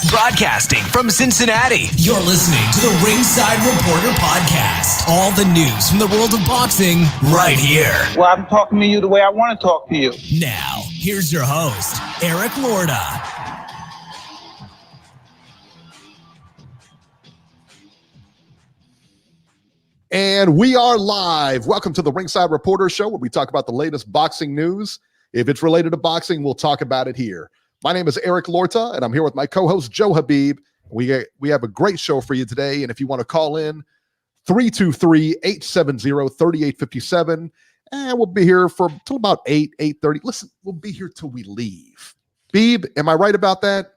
Broadcasting from Cincinnati, you're listening to the Ringside Reporter podcast. All the news from the world of boxing right here. Well, I'm talking to you the way I want to talk to you. Now, here's your host, Eric Lorda. And we are live. Welcome to the Ringside Reporter Show, where we talk about the latest boxing news. If it's related to boxing, we'll talk about it here. My name is Eric Lorta, and I'm here with my co-host, Joe Habib. We have a great show for you today, and if you want to call in, 323-870-3857, and we'll be here till about 8:30. Listen, we'll be here till we leave. Beeb, am I right about that?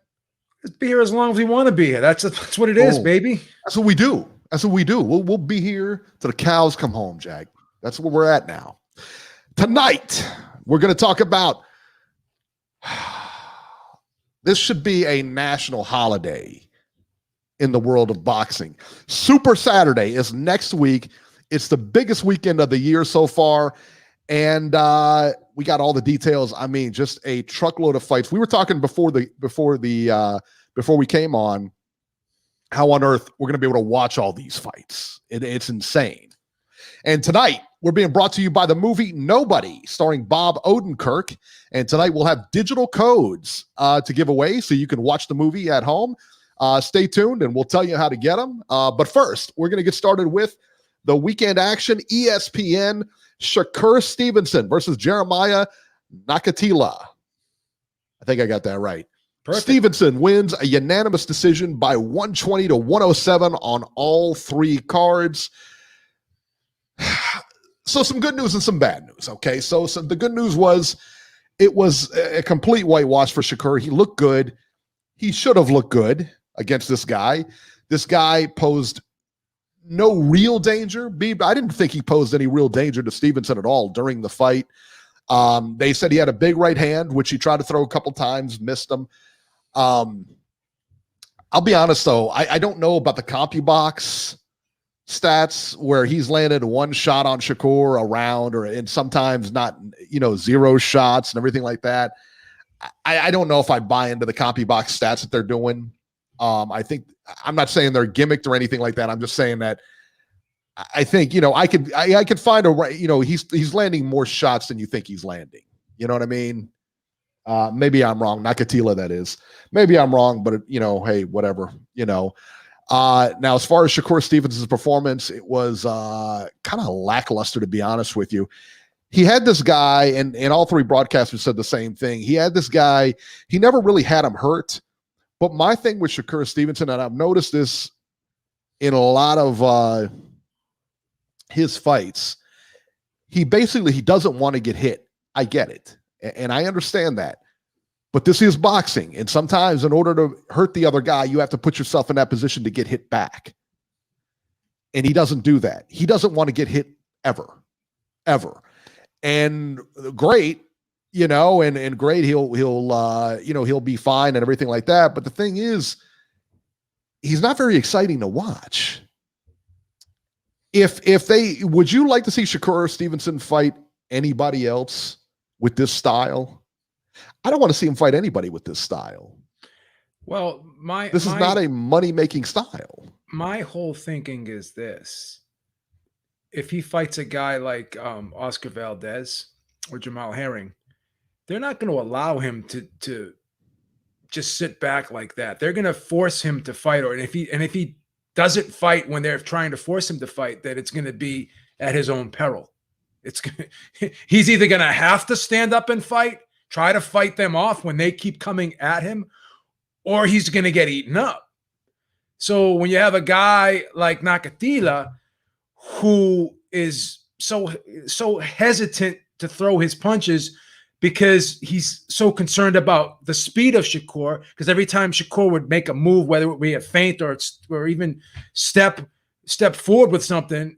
Let's be here as long as we want to be here. That's what it is, baby. That's what we do. That's what we do. We'll be here till the cows come home, Jack. That's where we're at now. Tonight, we're going to talk about this should be a national holiday in the world of boxing. Super Saturday is next week. It's the biggest weekend of the year so far. And we got all the details. I mean, just a truckload of fights. We were talking before we came on, how on earth we're going to be able to watch all these fights. It's insane. And tonight, we're being brought to you by the movie Nobody, starring Bob Odenkirk. And tonight, we'll have digital codes to give away so you can watch the movie at home. Stay tuned, and we'll tell you how to get them. But first, we're going to get started with the weekend action. ESPN, Shakur Stevenson versus Jeremiah Nakatila. I think I got that right. Perfect. Stevenson wins a unanimous decision by 120-107 on all three cards. So some good news and some bad news, okay? So the good news was it was a complete whitewash for Shakur. He looked good. He should have looked good against this guy. This guy posed no real danger. I didn't think he posed any real danger to Stevenson at all during the fight. They said he had a big right hand, which he tried to throw a couple times, missed him. I'll be honest, though. I don't know about the CompuBox stats where he's landed one shot on Shakur around, and sometimes not, zero shots and everything like that. I don't know if I buy into the CompuBox stats that they're doing. I think I'm not saying they're gimmicked or anything like that. I'm just saying that I think, I could find he's landing more shots than you think he's landing. You know what I mean? Maybe I'm wrong. Nakatila, that is. Maybe I'm wrong, but hey, whatever, Now, as far as Shakur Stevenson's performance, it was kind of lackluster, to be honest with you. He had this guy, and all three broadcasters said the same thing. He had this guy. He never really had him hurt. But my thing with Shakur Stevenson, and I've noticed this in a lot of his fights, he doesn't want to get hit. I get it. And I understand that. But this is boxing. And sometimes in order to hurt the other guy, you have to put yourself in that position to get hit back. And he doesn't do that. He doesn't want to get hit ever. And great, and great, he'll be fine and everything like that. But the thing is, he's not very exciting to watch. Would you like to see Shakur Stevenson fight anybody else with this style? I don't want to see him fight anybody with this style. Well, this is not a money-making style. My whole thinking is this. If he fights a guy like Oscar Valdez or Jamal Herring, they're not going to allow him to just sit back like that. They're going to force him to fight, and if he doesn't fight when they're trying to force him to fight, then it's going to be at his own peril. He's either going to have to stand up and fight, try to fight them off when they keep coming at him, or he's going to get eaten up. So when you have a guy like Nakatila who is so hesitant to throw his punches because he's so concerned about the speed of Shakur, because every time Shakur would make a move, whether it be a feint or even step forward with something,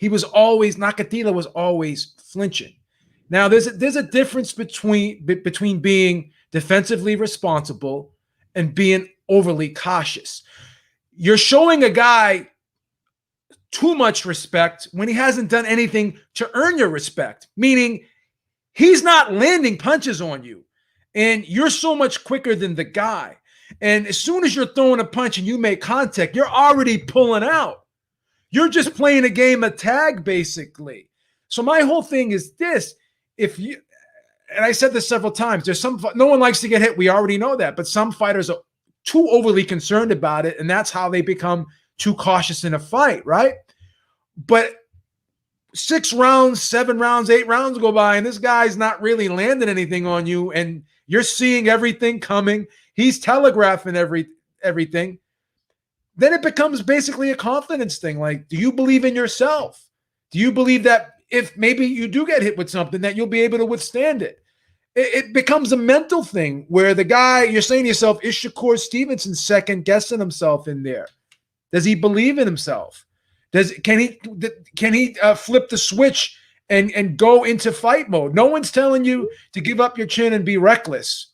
Nakatila was always flinching. Now there's a difference between being defensively responsible and being overly cautious. You're showing a guy too much respect when he hasn't done anything to earn your respect, meaning he's not landing punches on you, and you're so much quicker than the guy. And as soon as you're throwing a punch and you make contact, you're already pulling out. You're just playing a game of tag, basically. So my whole thing is this. If you, and I said this several times, there's no one likes to get hit. We already know that. But some fighters are too overly concerned about it. And that's how they become too cautious in a fight, right? But 6 rounds, 7 rounds, 8 rounds go by, and this guy's not really landing anything on you, and you're seeing everything coming. He's telegraphing everything. Then it becomes basically a confidence thing. Like, do you believe in yourself? Do you believe that if maybe you do get hit with something, that you'll be able to withstand it? It becomes a mental thing where the guy, you're saying to yourself, is Shakur Stevenson second guessing himself in there? Does he believe in himself? Can he flip the switch and go into fight mode? No one's telling you to give up your chin and be reckless,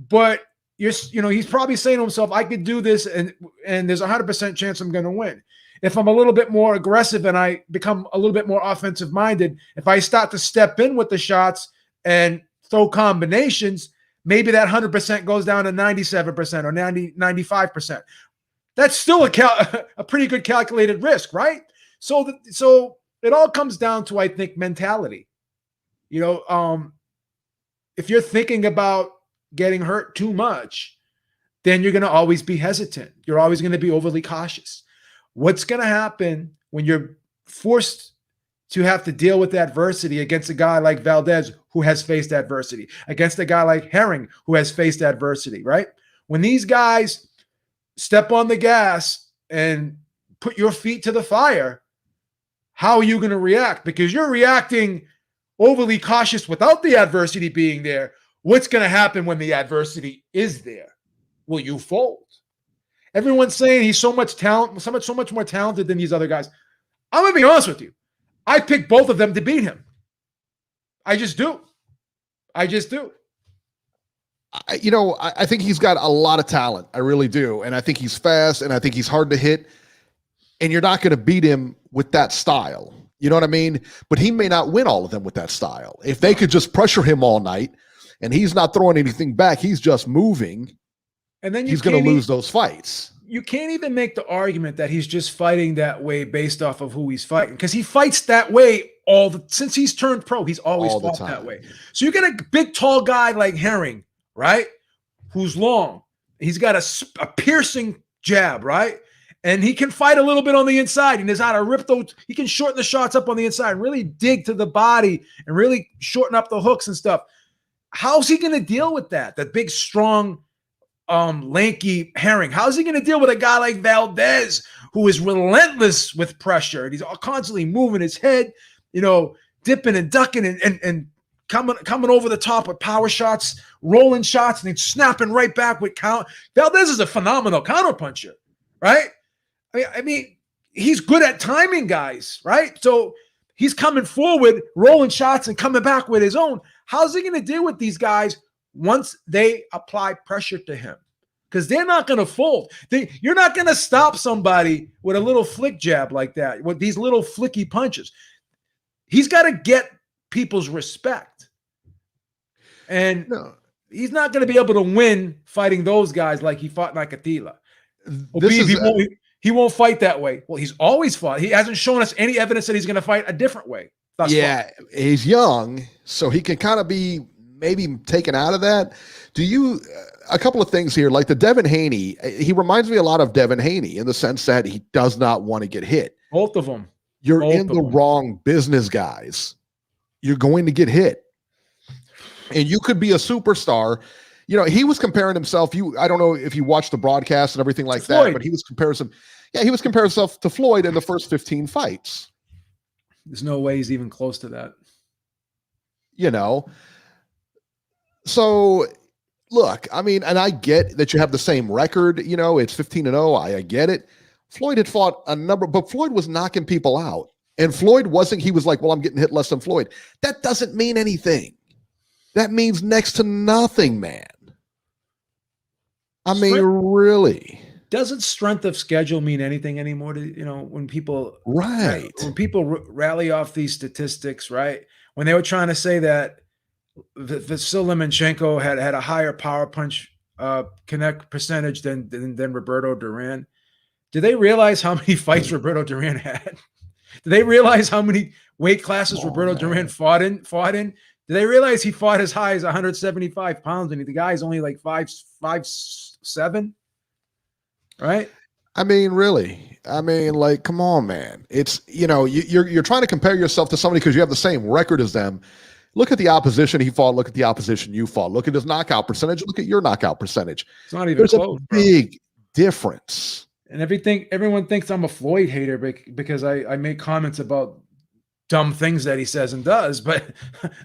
but he's probably saying to himself, I could do this, and there's 100% chance I'm going to win. If I'm a little bit more aggressive and I become a little bit more offensive minded, if I start to step in with the shots and throw combinations, maybe that 100% goes down to 97% or 95%. That's still a pretty good calculated risk, right? So it all comes down to, I think, mentality. If you're thinking about getting hurt too much, then you're going to always be hesitant. You're always going to be overly cautious. What's going to happen when you're forced to have to deal with adversity against a guy like Valdez, who has faced adversity, against a guy like Herring, who has faced adversity, right? When these guys step on the gas and put your feet to the fire, how are you going to react? Because you're reacting overly cautious without the adversity being there. What's going to happen when the adversity is there? Will you fold? Everyone's saying he's so much more talented than these other guys. I'm going to be honest with you. I picked both of them to beat him. I just do. I think he's got a lot of talent. I really do. And I think he's fast, and I think he's hard to hit. And you're not going to beat him with that style. You know what I mean? But he may not win all of them with that style. If they could just pressure him all night and he's not throwing anything back, he's just moving, and then he's going to lose those fights. You can't even make the argument that he's just fighting that way based off of who he's fighting, because he fights that way since he's turned pro. He's always fought that way. So you get a big, tall guy like Herring, right? Who's long. He's got a piercing jab, right? And he can fight a little bit on the inside. He knows how to rip those. He can shorten the shots up on the inside and really dig to the body and really shorten up the hooks and stuff. How's he going to deal with that? That big, strong, lanky Herring. How's he going to deal with a guy like Valdez, who is relentless with pressure? And he's constantly moving his head, dipping and ducking and coming over the top with power shots, rolling shots, and then snapping right back with count. Valdez is a phenomenal counterpuncher, right? I mean, he's good at timing guys, right? So he's coming forward, rolling shots, and coming back with his own. How's he going to deal with these guys once they apply pressure to him? Because they're not going to fold. You're not going to stop somebody with a little flick jab like that, with these little flicky punches. He's got to get people's respect. And he's not going to be able to win fighting those guys like he fought Nakatila. He won't fight that way. Well, he's always fought. He hasn't shown us any evidence that he's going to fight a different way. He's young, so he can kind of be maybe taken out of that. A couple of things here, like the Devin Haney, he reminds me a lot of Devin Haney in the sense that he does not want to get hit. Both of them. You're in the wrong business, guys. You're going to get hit. And you could be a superstar. He was comparing himself. I don't know if you watched the broadcast and everything like that, but he was comparing himself to Floyd in the first 15 fights. There's no way he's even close to that. So look, I mean, and I get that you have the same record, it's 15-0. I get it. Floyd had fought a number, but Floyd was knocking people out. And Floyd he was like, well, I'm getting hit less than Floyd. That doesn't mean anything. That means next to nothing, man. I mean, really. Doesn't strength of schedule mean anything anymore to, when people rally off these statistics, right? When they were trying to say that Vasyl Lomachenko had a higher power punch connect percentage than Roberto Duran. Do they realize how many fights Roberto Duran had? Do they realize how many weight classes Roberto Duran fought in? Do they realize he fought as high as 175 pounds and the guy's only like 5'7"? Right? I mean, really? I mean, like, come on, man. It's, you're trying to compare yourself to somebody because you have the same record as them. Look at the opposition he fought. Look at the opposition you fought. Look at his knockout percentage. Look at your knockout percentage. It's not even There's close, a big difference. And everyone thinks I'm a Floyd hater because I make comments about dumb things that he says and does, but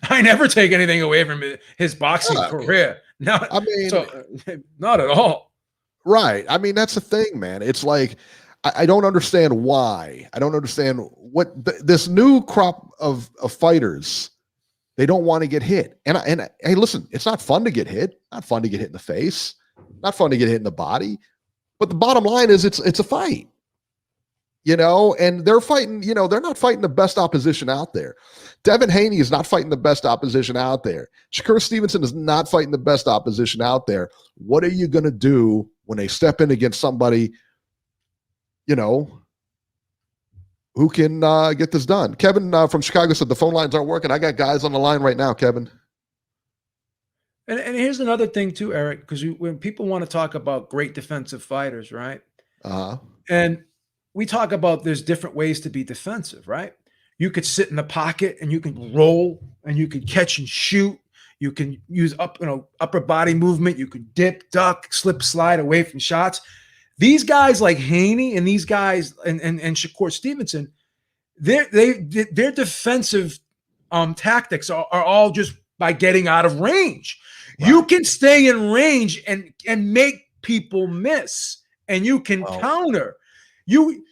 I never take anything away from his boxing career. No, not at all. Right. I mean, that's the thing, man. It's like, I don't understand why. I don't understand what this new crop of fighters, they don't want to get hit. And hey, listen, it's not fun to get hit. Not fun to get hit in the face. Not fun to get hit in the body. But the bottom line is it's a fight, and they're fighting, they're not fighting the best opposition out there. Devin Haney is not fighting the best opposition out there. Shakur Stevenson is not fighting the best opposition out there. What are you going to do when they step in against somebody, who can get this done? Kevin from Chicago said the phone lines aren't working. I got guys on the line right now, Kevin. And here's another thing too, Eric, because when people want to talk about great defensive fighters, right? And we talk about there's different ways to be defensive, right? You could sit in the pocket and you can roll and you can catch and shoot. You can use upper body movement. You can dip, duck, slip, slide away from shots. These guys like Haney and these guys and Shakur Stevenson, their defensive tactics are all just by getting out of range. Wow. You can stay in range and make people miss, and you can counter. You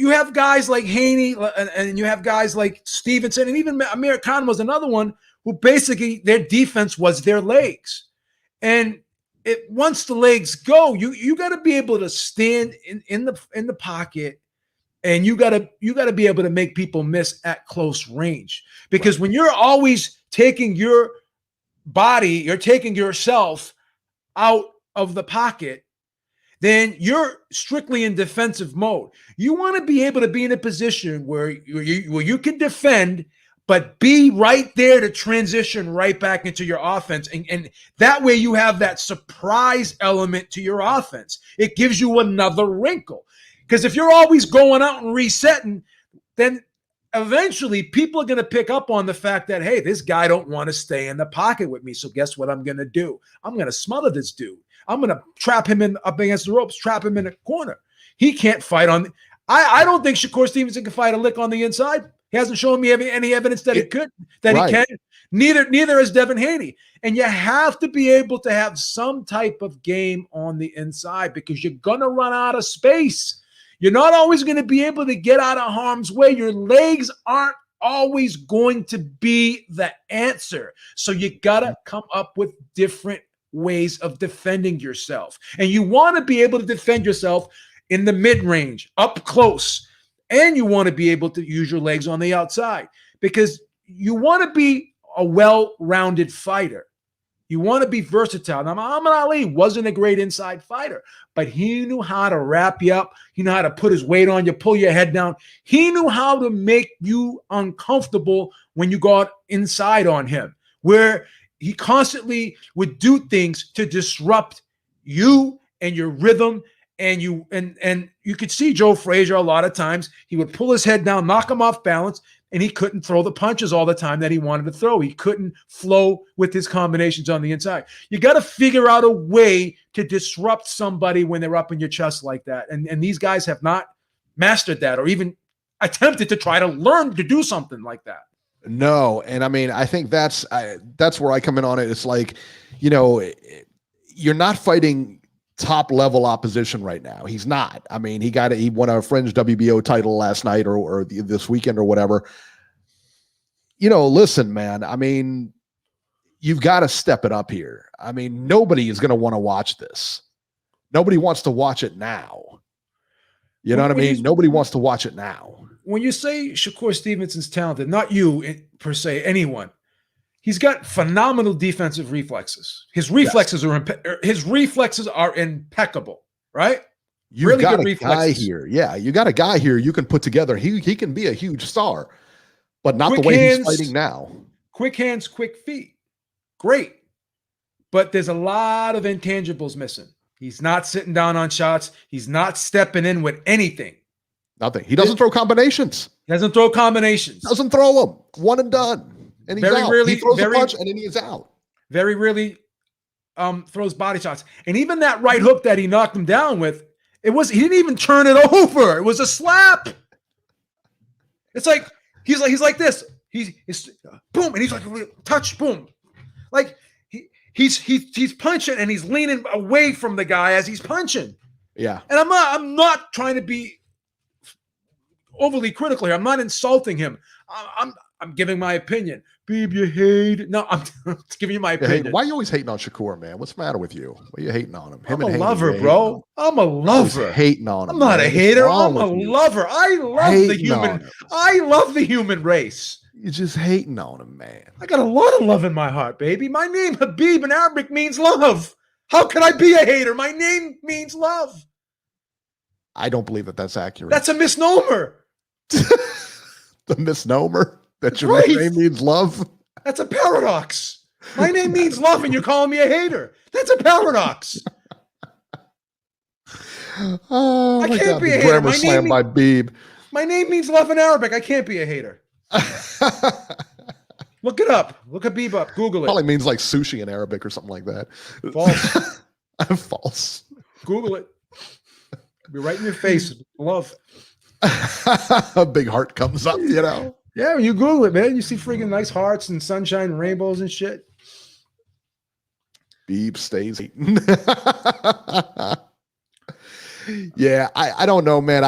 have guys like Haney and you have guys like Stevenson, and even Amir Khan was another one who basically their defense was their legs. And once the legs go, you got to be able to stand in the pocket, and you got to be able to make people miss at close range. Because when you're always taking your body, you're taking yourself out of the pocket, then you're strictly in defensive mode. You want to be able to be in a position where you can defend, but be right there to transition right back into your offense. And that way you have that surprise element to your offense. It gives you another wrinkle. Because if you're always going out and resetting, then eventually people are going to pick up on the fact that, hey, this guy don't want to stay in the pocket with me. So guess what I'm going to do? I'm going to smother this dude. I'm going to trap him up against the ropes, trap him in a corner. He can't fight on. I don't think Shakur Stevenson can fight a lick on the inside. He hasn't shown me any evidence that he could, that he can. Neither has Devin Haney. And you have to be able to have some type of game on the inside because you're going to run out of space. You're not always going to be able to get out of harm's way. Your legs aren't always going to be the answer. So you got to come up with different ways of defending yourself. And you want to be able to defend yourself in the mid-range, up close. And you want to be able to use your legs on the outside because you want to be a well-rounded fighter. You want to be versatile. Now, Muhammad Ali wasn't a great inside fighter, but he knew how to wrap you up. He knew how to put his weight on you, pull your head down. He knew how to make you uncomfortable when you got inside on him, where he constantly would do things to disrupt you and your rhythm. And you could see Joe Frazier a lot of times. He would pull his head down, knock him off balance, and he couldn't throw the punches all the time that he wanted to throw. He couldn't flow with his combinations on the inside. You got to figure out a way to disrupt somebody when they're up in your chest like that. And these guys have not mastered that or even attempted to try to learn to do something like that. No. And I mean, I think that's where I come in on it. It's like, you're not fighting top level opposition right now. He's not. I mean, he won a fringe WBO title last night or this weekend or whatever. Listen, man, I mean, you've got to step it up here. I mean, nobody is going to want to watch this. Nobody wants to watch it now. You know what I mean? Nobody wants to watch it now. When you say Shakur Stevenson's talented, not you per se, anyone, He's got phenomenal defensive reflexes. His reflexes are impeccable, right? You've really got good a guy reflexes. here. Yeah, you got a guy here you can put together. He can be a huge star, but not Quick the way hands, he's fighting now. Quick hands, quick feet. Great. But there's a lot of intangibles missing. He's not sitting down on shots. He's not stepping in with anything. Nothing. He doesn't throw combinations. He doesn't throw combinations. Doesn't throw them. One and done. And he's out. He throws a punch and then he's out. Very rarely throws body shots. And even that right hook that he knocked him down with, he didn't even turn it over. It was a slap. It's like he's like this. He's boom, and he's like touch, boom. Like he's punching and he's leaning away from the guy as he's punching. Yeah. And I'm not trying to be overly critical here. I'm not insulting him. I'm giving my opinion. Babe, you hate. No, I'm giving you my opinion. Why are you always hating on Shakur, man? What's the matter with you? Why are you hating on him? I'm a lover, bro. I'm a lover. Hating on him. I'm not a hater. I'm a lover. I love the human race. You're just hating on him, man. I got a lot of love in my heart, baby. My name, Habib, in Arabic means love. How can I be a hater? My name means love. I don't believe that that's accurate. That's a misnomer. The misnomer that your name means love. That's a paradox. My name means love, and you're calling me a hater. That's a paradox. Oh, I can't be a hater. Grammar slam by Beeb. My name means love in Arabic. I can't be a hater. Look it up. Look at Beeb up. Google it. Probably means like sushi in Arabic or something like that. False. False. Google it. It'll be right in your face. Love. A big heart comes up, you know. Yeah, when you Google it, man, you see freaking nice hearts and sunshine and rainbows and shit. Beeb stays hating. Yeah, I don't know, man.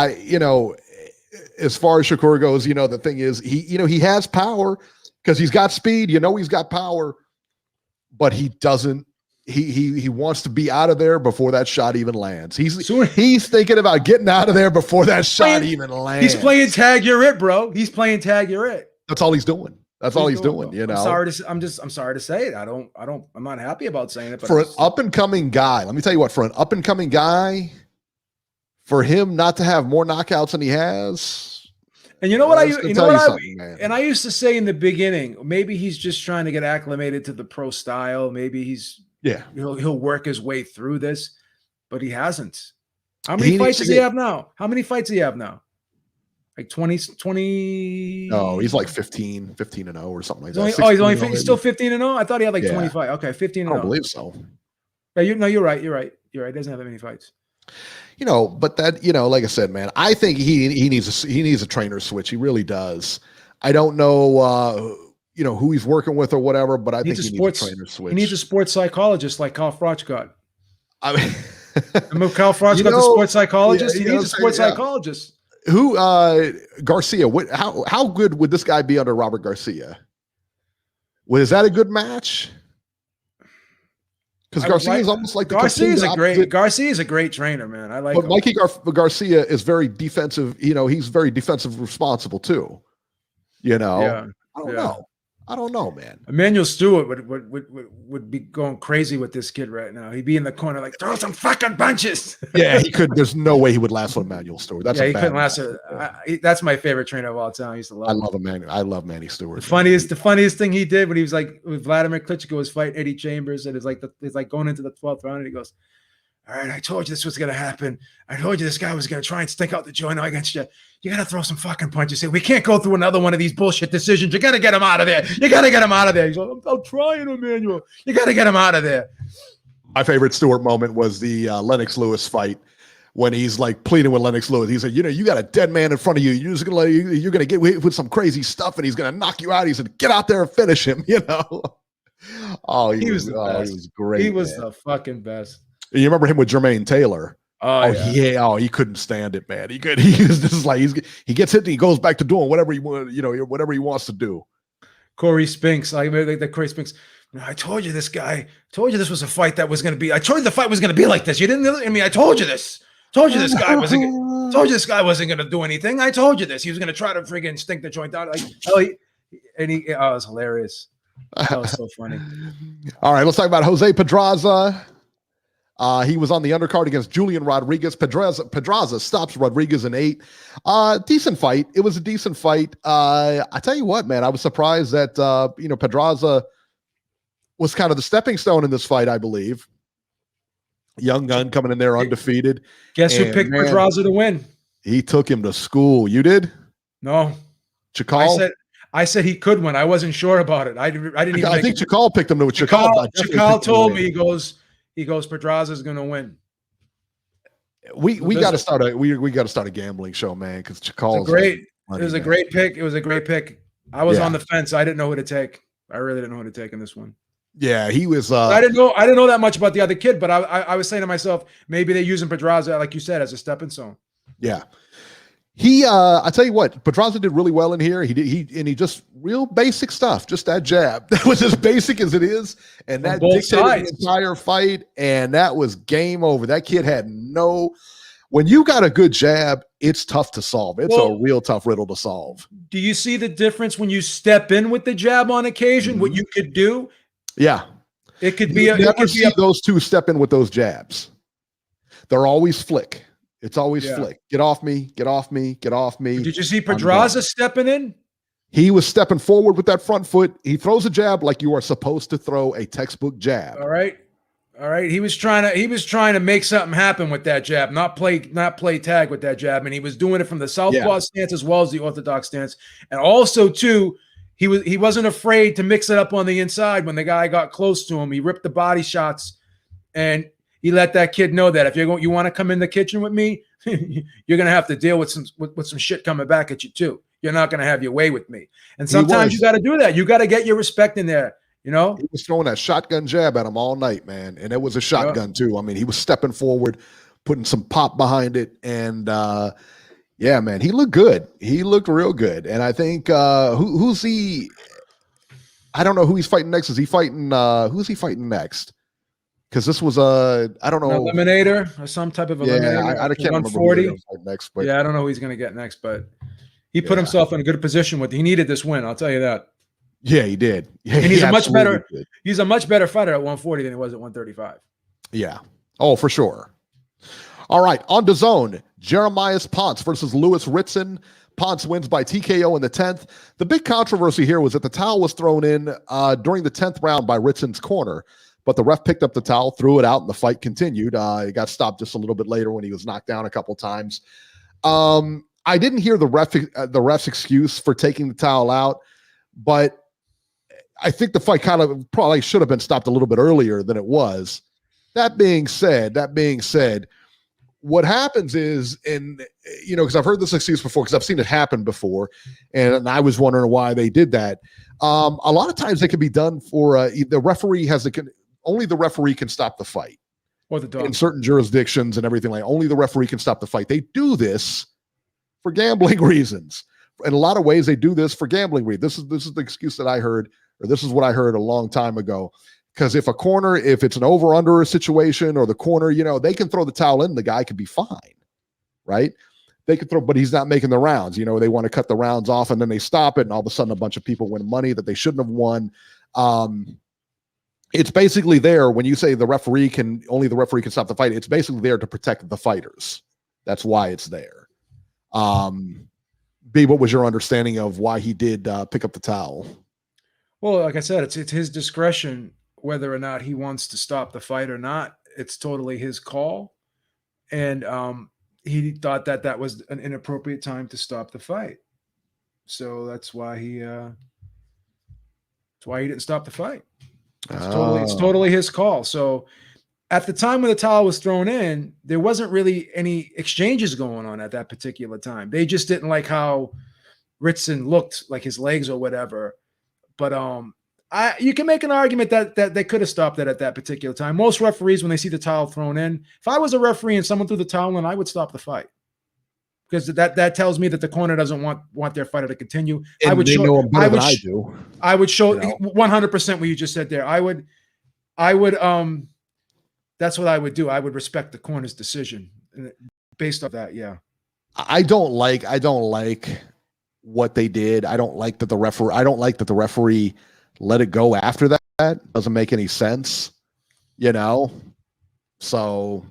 As far as Shakur goes, the thing is he has power because he's got speed, he's got power, but he doesn't. He wants to be out of there before that shot even lands. He's thinking about getting out of there before that shot even lands. He's playing tag, you're it, bro. He's playing tag, you're it. That's all he's doing. That's all he's doing. I'm sorry to say it. I'm not happy about saying it. But for an up and coming guy, let me tell you what. For an up and coming guy, for him not to have more knockouts than he has. And I used to say in the beginning, maybe he's just trying to get acclimated to the pro style. Maybe he'll work his way through this, but he hasn't. How many fights does he have now? Like 20. No, he's like 15 and 0 or something like that. He's still 15 and 0. I thought he had like 25. Okay, 15 and 0. I don't believe so. Yeah, you're right. You're right. He doesn't have that many fights. But that, like I said, man, I think he needs a trainer switch. He really does. I don't know, who he's working with or whatever, but I think he needs a trainer switch. He needs a sports psychologist like Carl Froch got. I mean, remember Carl Froch got the sports psychologist? He needs a sports psychologist. Who, Garcia, how good would this guy be under Robert Garcia? Is that a good match? Because Garcia is almost like Garcia is a great trainer, man. I like him. Mikey Garcia is very defensive. He's very defensive responsible too. Yeah. I don't know, man. Emmanuel Stewart would be going crazy with this kid right now. He'd be in the corner like, throw some fucking punches. Yeah, he could. There's no way he would last with Emmanuel Stewart. He couldn't last. That's my favorite trainer of all time. I used to love him. I love Emmanuel. I love Manny Stewart. The funniest thing he did when he was like with Vladimir Klitschko was fighting Eddie Chambers, and it's like going into the 12th round, and he goes, "All right, I told you this was gonna happen. I told you this guy was gonna try and stick out the joint against you. You gotta throw some fucking punches. We can't go through another one of these bullshit decisions. You gotta get him out of there. You gotta get him out of there." He's like, I'm trying, Emmanuel. You gotta get him out of there. My favorite Stewart moment was the Lennox Lewis fight when he's like pleading with Lennox Lewis. He said, you got a dead man in front of you. You're gonna get hit with some crazy stuff, and he's gonna knock you out. He said, get out there and finish him. Oh, he was great. He was the fucking best. You remember him with Jermaine Taylor? He couldn't stand it, man. He was just like he gets hit and he goes back to doing whatever he wants to do. Corey Spinks, like the Corey Spinks. I told you this was a fight that was going to be. I told you the fight was going to be like this. You didn't. I told you this. Told you this guy wasn't going to do anything. I told you this. He was going to try to friggin' stink the joint out. It was hilarious. That was so funny. All right, let's talk about Jose Pedraza. He was on the undercard against Julian Rodriguez. Pedraza stops Rodriguez in 8. Decent fight. It was a decent fight. I tell you what, man, I was surprised that Pedraza was kind of the stepping stone in this fight, I believe. Young gun coming in there undefeated. Guess who picked Pedraza to win? He took him to school. You did? No. Chakal? I said he could win. I wasn't sure about it. I didn't even. I think Chakal picked him to Chakal. Chakal told me he goes Pedraza's going to win. We got to start a gambling show, man, because Chakal. It was a great pick. It was a great pick. I was on the fence. I didn't know who to take. I really didn't know who to take in this one. Yeah, he was. I didn't know that much about the other kid, but I was saying to myself, maybe they're using Pedraza, like you said, as a stepping stone. Yeah. I tell you what, Pedraza did really well in here. He just real basic stuff, just that jab. That was as basic as it is. And that dictated the entire fight. And that was game over. That kid had when you got a good jab, it's tough to solve. It's a real tough riddle to solve. Do you see the difference when you step in with the jab on occasion, what you could do? Yeah. It could be those two step in with those jabs. They're always flick. It's always flick. Get off me, get off me, get off me. Did you see Pedraza stepping in? He was stepping forward with that front foot. He throws a jab like you are supposed to throw a textbook jab. All right. He was trying to make something happen with that jab, not play tag with that jab. And he was doing it from the southpaw stance as well as the orthodox stance. And also too, he wasn't afraid to mix it up on the inside when the guy got close to him. He ripped the body shots and he let that kid know that if you want to come in the kitchen with me, you're going to have to deal with some shit coming back at you too. You're not going to have your way with me. And sometimes you got to do that. You got to get your respect in there. He was throwing that shotgun jab at him all night, man. And it was a shotgun too. I mean, he was stepping forward, putting some pop behind it. And yeah, man, he looked good. He looked real good. And I think who's he? I don't know who he's fighting next. Is he fighting who's he fighting next? Because this was I don't know, an eliminator or some type of eliminator. Yeah, I can't remember who he's fight next. But I don't know who he's going to get next. But he put himself in a good position he needed this win. I'll tell you that. Yeah, he did. Yeah, and he's a much better fighter at 140 than he was at 135. Yeah. Oh, for sure. All right, on DAZN, Jeremias Ponce versus Louis Ritson. Ponce wins by TKO in the 10th. The big controversy here was that the towel was thrown in during the 10th round by Ritson's corner. But the ref picked up the towel, threw it out, and the fight continued. It got stopped just a little bit later when he was knocked down a couple times. I didn't hear the ref's excuse for taking the towel out, but I think the fight kind of probably should have been stopped a little bit earlier than it was. That being said, what happens is, because I've heard this excuse before, because I've seen it happen before, and I was wondering why they did that. A lot of times it can be done for the referee only the referee can stop the fight. Or the dog. In certain jurisdictions and everything only the referee can stop the fight. They do this for gambling reasons. In a lot of ways, they do this for gambling reasons. This is the excuse that I heard, or this is what I heard a long time ago. Because if it's an over-under situation or the corner, they can throw the towel in, the guy could be fine, right? They could throw, but he's not making the rounds. They want to cut the rounds off and then they stop it, and all of a sudden a bunch of people win money that they shouldn't have won. It's basically there when you say only the referee can stop the fight. It's basically there to protect the fighters. That's why it's there. B, what was your understanding of why he did pick up the towel? Well, like I said, it's his discretion whether or not he wants to stop the fight or not. It's totally his call. And he thought that was an inappropriate time to stop the fight. So that's why he didn't stop the fight. It's totally his call. So at the time when the towel was thrown in, there wasn't really any exchanges going on at that particular time. They just didn't like how Ritson looked, like his legs or whatever. But you can make an argument that they could have stopped that at that particular time. Most referees, when they see the towel thrown in, if I was a referee and someone threw the towel in, I would stop the fight. Because that tells me that the corner doesn't want their fighter to continue. And I would show 100% what you just said there. I would that's what I would do. I would respect the corner's decision based off that. Yeah. I don't like what they did. I don't like that the referee let it go after that. Doesn't make any sense, you know? So,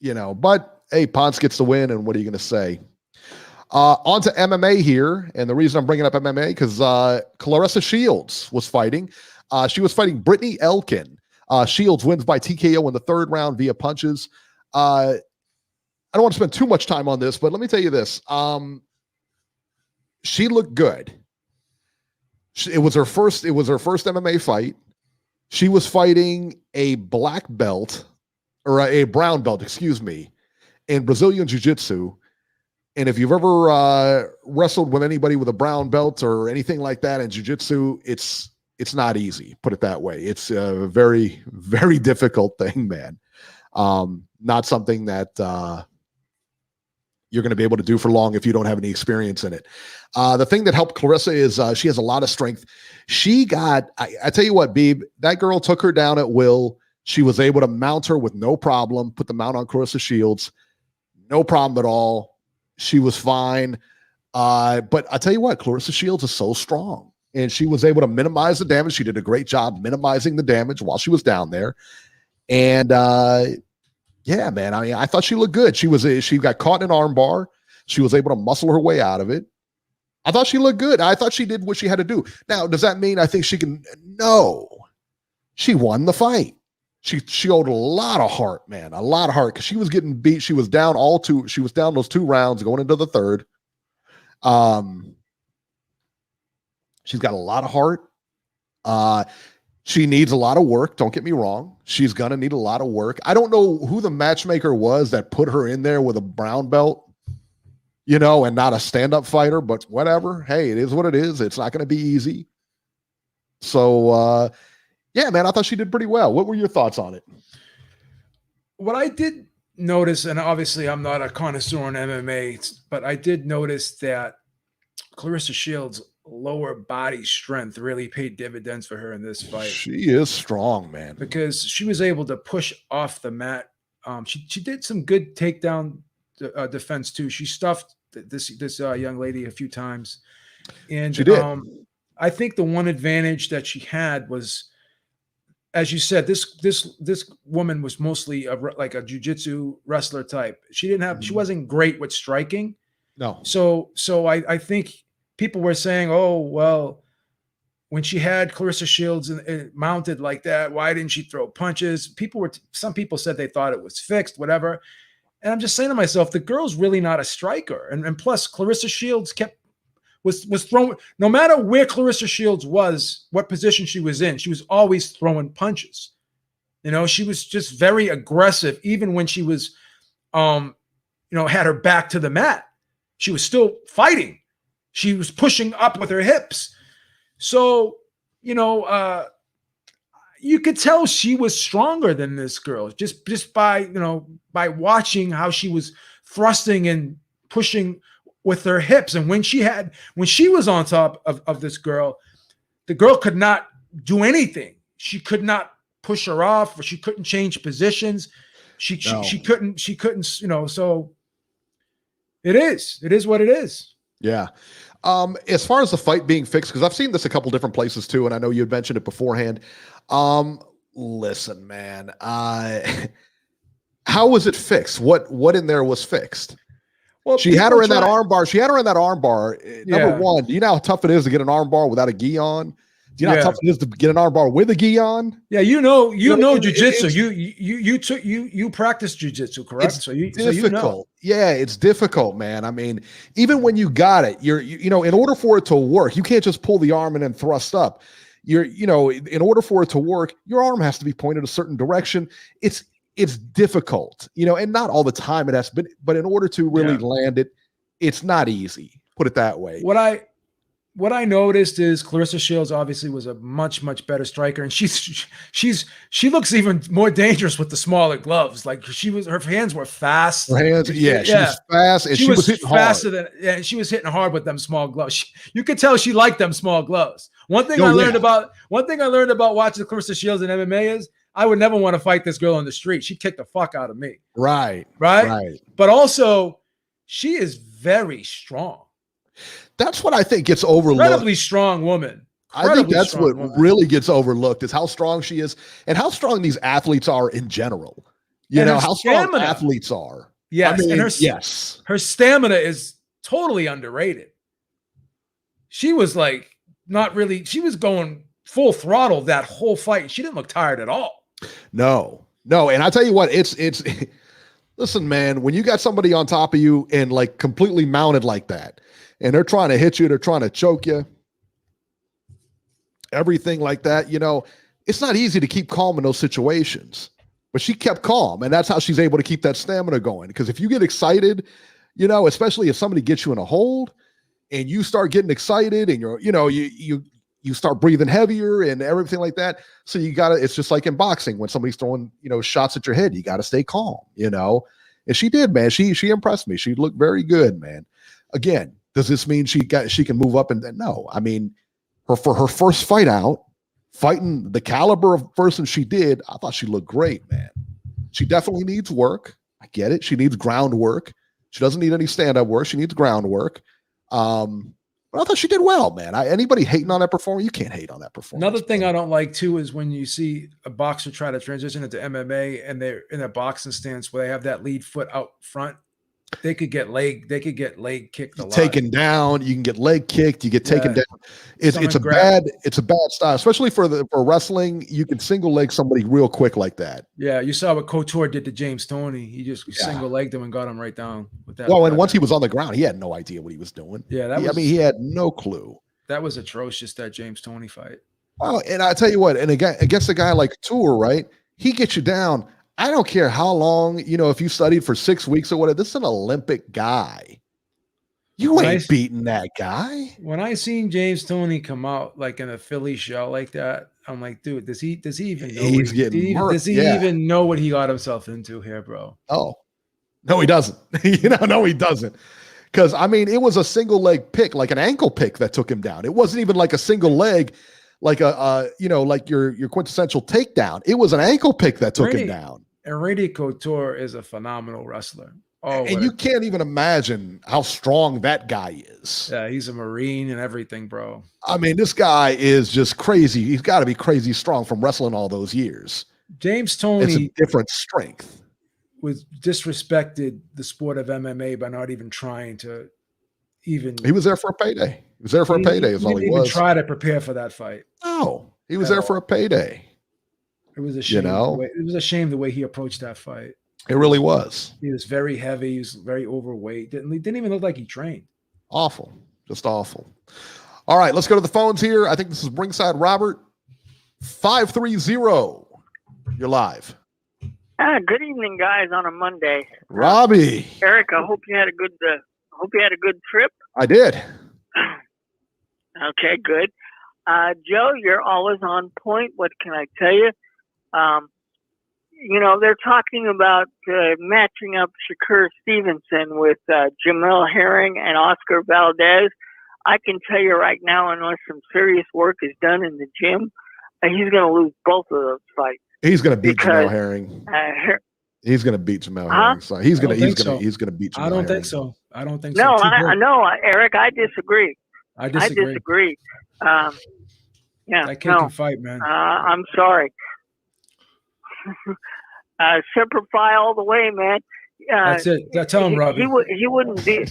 you know, but hey, Ponce gets the win, and what are you going to say? On to MMA here, and the reason I'm bringing up MMA because Clarissa Shields was fighting. She was fighting Brittney Elkin. Shields wins by TKO in the third round via punches. I don't want to spend too much time on this, but let me tell you this. She looked good. It was her first MMA fight. She was fighting a black belt, or a brown belt, excuse me, in Brazilian Jiu-Jitsu. And if you've ever wrestled with anybody with a brown belt or anything like that in Jiu-Jitsu, it's not easy, put it that way. It's a very, very difficult thing, man. Not something that you're going to be able to do for long if you don't have any experience in it. The thing that helped Clarissa is she has a lot of strength. She got, I tell you what, Beeb, that girl took her down at will. She was able to mount her with no problem, put the mount on Clarissa Shields. No problem at all. She was fine. But I tell you what, Clarissa Shields is so strong. And she was able to minimize the damage. She did a great job minimizing the damage while she was down there. And yeah, man, I mean, I thought she looked good. She got caught in an arm bar. She was able to muscle her way out of it. I thought she looked good. I thought she did what she had to do. Now, does that mean I think she can? No. She won the fight. She owed a lot of heart, man, a lot of heart, because she was getting beat. She was down she was down those 2 rounds going into the third. She's got a lot of heart. She needs a lot of work. Don't get me wrong. She's going to need a lot of work. I don't know who the matchmaker was that put her in there with a brown belt, you know, and not a stand-up fighter, but whatever. Hey, it is what it is. It's not going to be easy. So, yeah, man, I thought she did pretty well. What were your thoughts on it? What I did notice, and obviously I'm not a connoisseur in MMA, but I did notice that Clarissa Shields' lower body strength really paid dividends for her in this fight. She is strong, man. Because she was able to push off the mat. She did some good takedown defense too. She stuffed this young lady a few times, and she did. I think the one advantage that she had was, as you said, this woman was mostly like a jiu-jitsu wrestler type. She wasn't great with striking. No. So I think people were saying, oh, well, when she had Clarissa Shields and mounted like that, why didn't she throw punches? Some people said they thought it was fixed, whatever. And I'm just saying to myself, the girl's really not a striker. And plus Clarissa Shields was throwing, no matter where Clarissa Shields was, what position she was in, she was always throwing punches. You know, she was just very aggressive, even when she was, had her back to the mat. She was still fighting. She was pushing up with her hips. So, you could tell she was stronger than this girl just by watching how she was thrusting and pushing with her hips. And when she was on top of this girl, the girl could not do anything. She could not push her off, or she couldn't change positions. She couldn't, so it is what it is. Yeah. As far as the fight being fixed, because I've seen this a couple different places too, and I know you had mentioned it beforehand. Listen, man, how was it fixed? What in there was fixed? Well, she had her in that arm bar. Number one, do you know how tough it is to get an arm bar without a gi on? Do you know how tough it is to get an arm bar with a gi on? Yeah, you know jiu-jitsu. You practice jiu-jitsu, correct? It's difficult. Yeah, it's difficult, man. I mean, even when you got it, in order for it to work, you can't just pull the arm and then thrust up. In order for it to work, your arm has to be pointed a certain direction. It's difficult, and not all the time it has been, but in order to really land it, it's not easy. Put it that way. What I noticed is Clarissa Shields obviously was a much, much better striker, and she looks even more dangerous with the smaller gloves. Like her hands were fast. Her hands, she was fast, and she was hitting faster hard. She was hitting hard with them small gloves. You could tell she liked them small gloves. One thing I learned about watching Clarissa Shields in MMA is I would never want to fight this girl on the street. She'd kick the fuck out of me. Right. But also, she is very strong. That's what I think gets overlooked. Incredibly strong woman. I think that's what really gets overlooked is how strong she is and how strong these athletes are in general. You know, how strong athletes are. Yes. I mean, and her stamina is totally underrated. She was like, she was going full throttle that whole fight. She didn't look tired at all. No. And I tell you what, it's listen, man, when you got somebody on top of you and like completely mounted like that, and they're trying to hit you, they're trying to choke you, everything like that, you know, it's not easy to keep calm in those situations. But she kept calm, and that's how she's able to keep that stamina going. Because if you get excited, you know, especially if somebody gets you in a hold and you start getting excited and you start breathing heavier and everything like that. So it's just like in boxing when somebody's throwing, you know, shots at your head, you got to stay calm, you know. And she did, man. She impressed me. She looked very good, man. Again, does this mean she can move up? And no, I mean, for her first fight out, fighting the caliber of person she did, I thought she looked great, man. She definitely needs work. I get it. She needs groundwork. She doesn't need any stand-up work. She needs groundwork. But I thought she did well, man. Anybody hating on that performance, you can't hate on that performance. Another thing I don't like too is when you see a boxer try to transition into MMA and they're in a boxing stance where they have that lead foot out front. They could get leg kicked a lot. Taken down, you can get leg kicked, you get taken down. It's a bad style, especially for wrestling. You can single leg somebody real quick like that. Yeah, you saw what Couture did to James Toney. He just single legged him and got him right down with that. Well, and once he was on the ground, he had no idea what he was doing. Yeah, he had no clue. That was atrocious, that James Toney fight. Well, and I tell you what, and again, against a guy like Couture, right? He gets you down. I don't care how long, you know, if you studied for 6 weeks or whatever, this is an Olympic guy. You ain't beating that guy. When I seen James Toney come out like in a Philly show like that, I'm like, dude, does he even know does he even know what he got himself into here, bro? Oh, no, he doesn't. No, he doesn't. Because I mean, it was a single leg pick, like an ankle pick that took him down. It wasn't even like a single leg, like like your quintessential takedown. It was an ankle pick that took him down. And Randy Couture is a phenomenal wrestler. Oh, and you can't even imagine how strong that guy is. Yeah, he's a Marine and everything, bro. I mean, this guy is just crazy. He's got to be crazy strong from wrestling all those years. James Toney, it's a different strength. Was disrespected the sport of MMA by not even trying to even. He was there for a payday. He was there for a payday. Is all he was. He didn't even try to prepare for that fight. No, he was there for a payday. It was a shame. It was a shame the way he approached that fight. It really was. He was very heavy. He was very overweight. Didn't even look like he trained. Awful. Just awful. All right, let's go to the phones here. I think this is Ringside Robert. 530. You're live. Good evening, guys. On a Monday, Robbie. Eric, I hope you had a good. Trip. I did. Okay, good. Joe, you're always on point. What can I tell you? You know, they're talking about matching up Shakur Stevenson with Jamel Herring and Oscar Valdez. I can tell you right now, unless some serious work is done in the gym, he's going to lose both of those fights. He's going to beat Jamel Herring. He's going to beat Jamel Herring. So he's going to beat Jamel Herring. I don't think so. I don't think so. No, Eric, I disagree. I disagree. Yeah, that kid can fight, man. I'm sorry. Semper Fi all the way, man. That's it. Tell him, Robbie. He wouldn't be.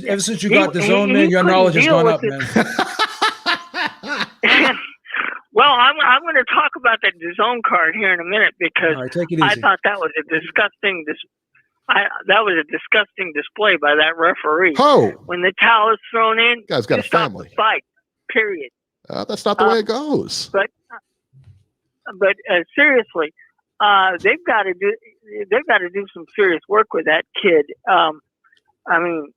Ever since you got the zone, man, your knowledge has gone up, man. Well, I'm going to talk about that DAZN card here in a minute because I thought that was a disgusting. That was a disgusting display by that referee. Oh, when the towel is thrown in, guy's got a family. Fight. Period. That's not the way it goes. But seriously, they've got to do some serious work with that kid. I mean,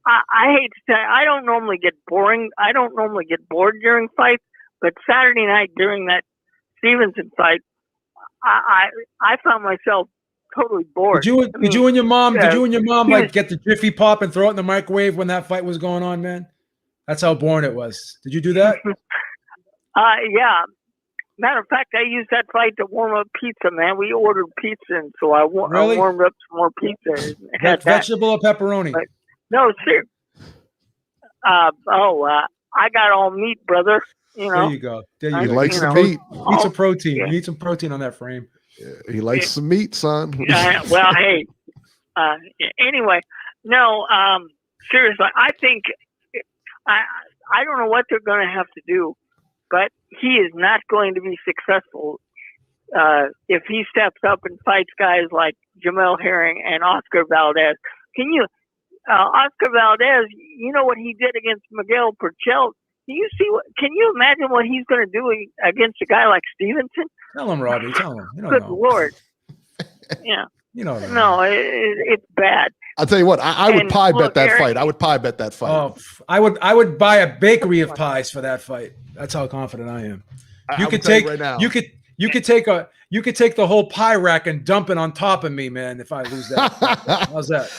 I hate to say I don't normally get boring. I don't normally get bored during fights, but Saturday night during that Stevenson fight, I found myself totally bored. Did you and your mom like get the Jiffy Pop and throw it in the microwave when that fight was going on, man? That's how boring it was. Did you do that? Yeah. Matter of fact, I used that fight to warm up pizza, man. We ordered pizza, and so I warmed up some more pizza. Vegetable or pepperoni? But, no, seriously. I got all meat, brother. You know. There you go. There you He go. likes you the know. meat. Need some protein. Yeah. You need some protein on that frame. He likes some meat, son. Well, hey. Anyway, no. Seriously, I think I don't know what they're going to have to do, but he is not going to be successful if he steps up and fights guys like Jamel Herring and Oscar Valdez. Can you? Oscar Valdez, you know what he did against Miguel Purcell. Can you imagine what he's going to do against a guy like Stevenson? Tell him, Robbie. Tell him. You don't Good know. Lord. Yeah. You know. No, it's bad. I'll tell you what. I would And pie look, bet that Eric- fight. I would pie bet that fight. Oh, I would buy a bakery of pies for that fight. That's how confident I am. You could take right now. you could take the whole pie rack and dump it on top of me, man. If I lose that, how's that?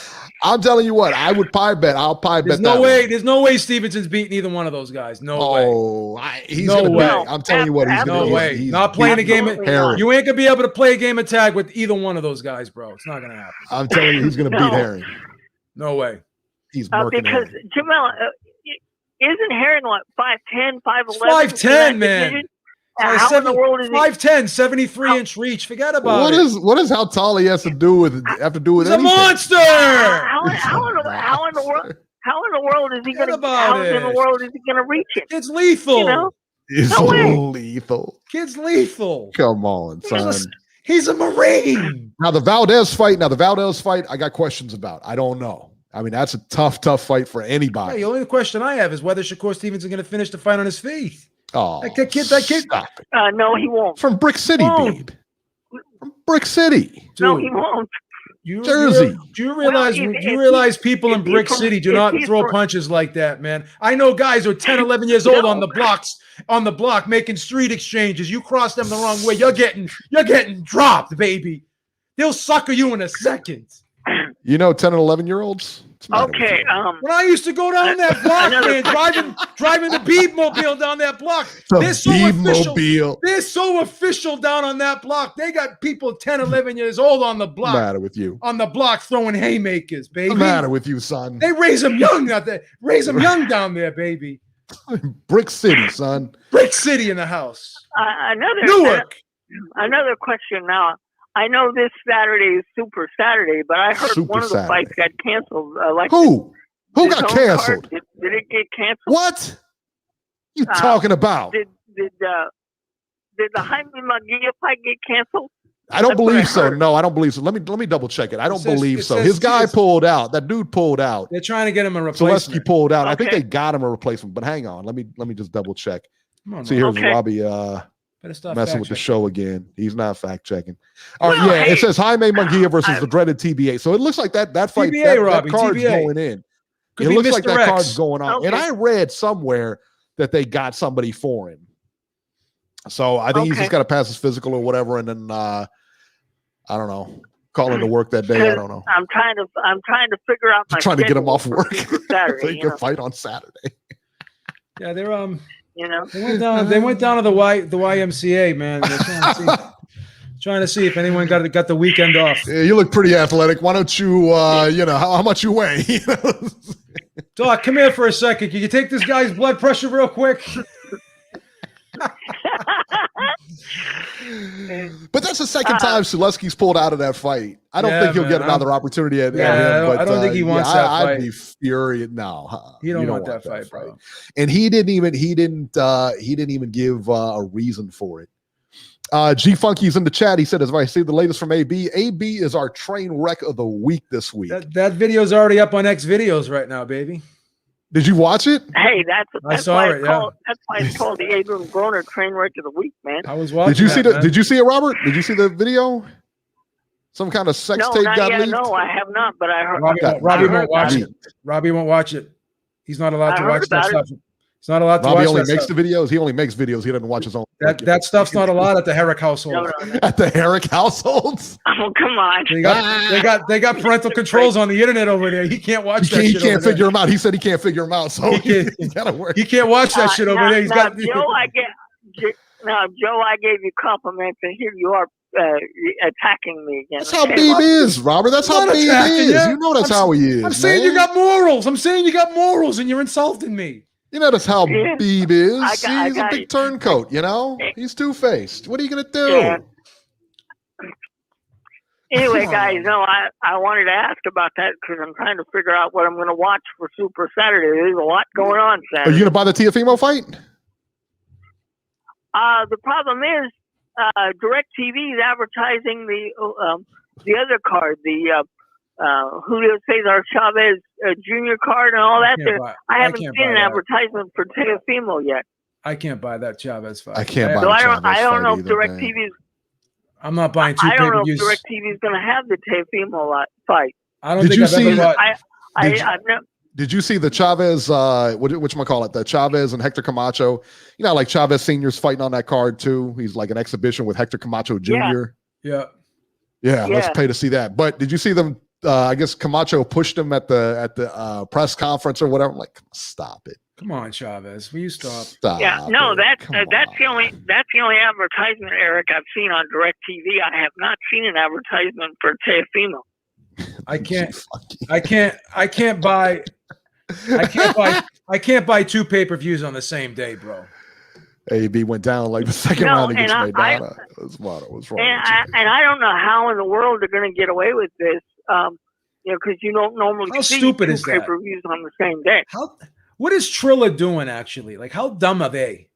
I'm telling you what. I would pie bet. I'll pie bet. There's no way Stevenson's beating either one of those guys. No way. Oh, he's No gonna way. be. I'm telling you what. He's No gonna. way. He's Not playing a game. Absolutely not. You ain't gonna be able to play a game of tag with either one of those guys, bro. It's not gonna happen. I'm telling you, he's gonna No. beat Herring. No way. He's murking Because Herring. Jamel, isn't Herring like 5'10", 5'11"? 5'10", man. How in the world is he? 5'10", 73-inch reach. Forget about What it. What is how tall he has to do with He's anything? a monster. How in the world? How in the world is he Forget going to? about How in the it. world is he going to reach it? Kid's lethal. You know? He's No way. lethal. Kid's lethal. Come on, son. He's a Marine. Now the Valdez fight. I got questions about. I don't know. I mean, that's a tough fight for Yeah, anybody. the only question I have is whether Shakur Stevens is going to finish the fight on his feet. Oh, That kid. stop it. No, he won't. From Brick City, Won't. babe. From Brick City. No, Dude, he won't. Jersey. Do you realize? Well, Do you realize people in if he's Brick from- City do if not he's throw from- punches like that, man? I know guys who are 10, 11 years old No. on the block making street exchanges. You cross them the wrong way, you're getting dropped, baby. They'll sucker you in a second. You know, 10 and 11-year-olds. Okay. When I used to go down that block, Another- man, driving the Beebmobile down that block, The they're so official. Beebmobile. They're so official down on that block. They got people 10, 11 years old on the What's block. the matter with you? On the block throwing haymakers, baby. What's the matter with you, son? They raise them young out there. Raise them young down there, baby. Brick City, son. Brick City in the house. Newark. Newark. Another question now. I know this Saturday is Super Saturday, but I heard Super one of the Saturday. fights got canceled. Who? Who this got whole card, canceled? Did it get canceled? What? You talking about? Did the Jaime Munguia fight get canceled? I don't That's what I believe so. heard. No, I don't believe so. Let me double check it. I don't says- believe it so. says- His guy it's- pulled out. That dude pulled out. They're trying to get him a Zaleski replacement. pulled out. I think Okay. they got him a replacement. But hang on. Let me just double check. Come on, See, Rob. here's Okay. Robbie Better stop messing with the fact-checking. show again. He's not fact checking. All right, Well, yeah, hey, it says Jaime Munguia versus the dreaded TBA. So it looks like that fight, TBA, that Robbie, card's TBA. going in. Could It be looks Mr. like that X. card's going on. And Okay. I read somewhere that they got somebody for him. So I think he's Okay. just got to pass his physical or whatever, and then I don't know, call into work that day. I don't know. I'm trying to figure out my Trying to get him schedule off for work Super so Saturday. he you can know, fight on Saturday. Yeah, they're you know. They went down to the YMCA, man. They're trying to see if anyone got the weekend off. Yeah, you look pretty athletic. Why don't you, how much you weigh? Doc, come here for a second. Can you take this guy's blood pressure real quick? But that's the second time Zaleski's pulled out of that fight. I don't think he'll get another opportunity at him. I don't think he wants that I'd fight. be furious. No, You don't want that fight, bro. And he didn't even give a reason for it. G Funky's in the chat. He said, as I see the latest from AB, AB is our train wreck of the week this week. That video's already up on X videos right now, baby. Did you watch it? Hey, I saw why it, it's called, that's why it's called the Adrien Broner train wreck of the week, man. I was watching. Did you see that, the? man. Did you see it, Robert? Did you see the video? Some kind of sex No, tape not got yet. leaked. No, I have not, but I heard. Robbie I heard won't watch about it. Robbie won't watch it. He's not allowed I to heard watch that about stuff. He's not allowed to Robbie watch only that makes stuff. the videos. He only makes videos. He doesn't watch his own. That stuff's not allowed at the Herrick household. No. At the Herrick households. Oh, come on. They got parental controls on the internet over there. He can't watch that He shit. can't over there. figure him out. He said he can't figure him out. So He can't- he's got to work. He can't watch that shit over now, there. He's now, got Joe, I gave you compliments, and here you are attacking me again. That's how Okay? Beeb is, Robert. That's I'm how not Beeb attacking is. you. You know that's I'm how he is. I'm saying man. you got morals. I'm saying you got morals, and you're insulting me. You notice how Yeah. Beeb is. I He's a got big it. turncoat, you know? He's two-faced. What are you going to do? Yeah. Anyway, Come on. guys, no, I wanted to ask about that because I'm trying to figure out what I'm going to watch for Super Saturday. There's a lot going on Are you Saturday. going to buy the Teofimo fight? The problem is DirecTV is advertising the other card, the Julio Cesar Chavez Jr. card and all that. I haven't seen an advertisement for Teofimo yet. I can't buy that Chavez fight. I can't buy So the I Chavez don't know fight if either, DirecTV is. I'm not buying two I don't know if pay-per-views. DirecTV is going to have the Teofimo fight. I don't Did think you I've see- ever bought. I've never. Did you see the Chavez, whatchamacallit, the Chavez and Hector Camacho? You know, like Chavez Sr.'s fighting on that card too. He's like an exhibition with Hector Camacho Jr. Yeah. Yeah, let's pay to see that. But did you see them? I guess Camacho pushed him at the press conference or whatever. I'm like, stop it. Come on, Chavez. Will you stop? Stop. Yeah, no, it. that's Come the on. only advertisement, Eric, I've seen on DirecTV. I have not seen an advertisement for Teofimo. I can't buy two pay-per-views on the same day, bro. AB went down like the second round against Maidana. What's wrong with you? And I don't know how in the world they're going to get away with this. Because you don't normally How see stupid two is that? pay-per-views on the same day. What is Triller doing actually? Like, how dumb are they?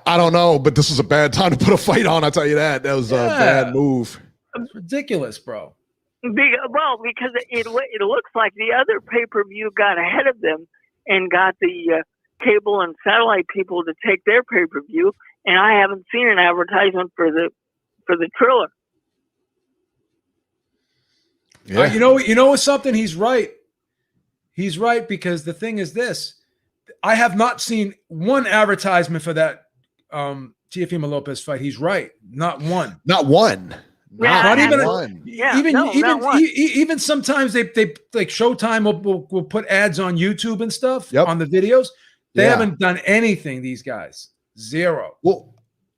I don't know, but this was a bad time to put a fight on. I'll tell you that. That was a bad move. It's ridiculous, bro. Because it looks like the other pay-per-view got ahead of them and got the cable and satellite people to take their pay-per-view, and I haven't seen an advertisement for the Triller. Yeah. You know something? He's right. He's right, because the thing is this: I have not seen one advertisement for that Teofimo Lopez fight. He's right, not one. Not one. Not even one. Even sometimes they like Showtime will put ads on YouTube and stuff on the videos. They haven't done anything. These guys, zero. Well,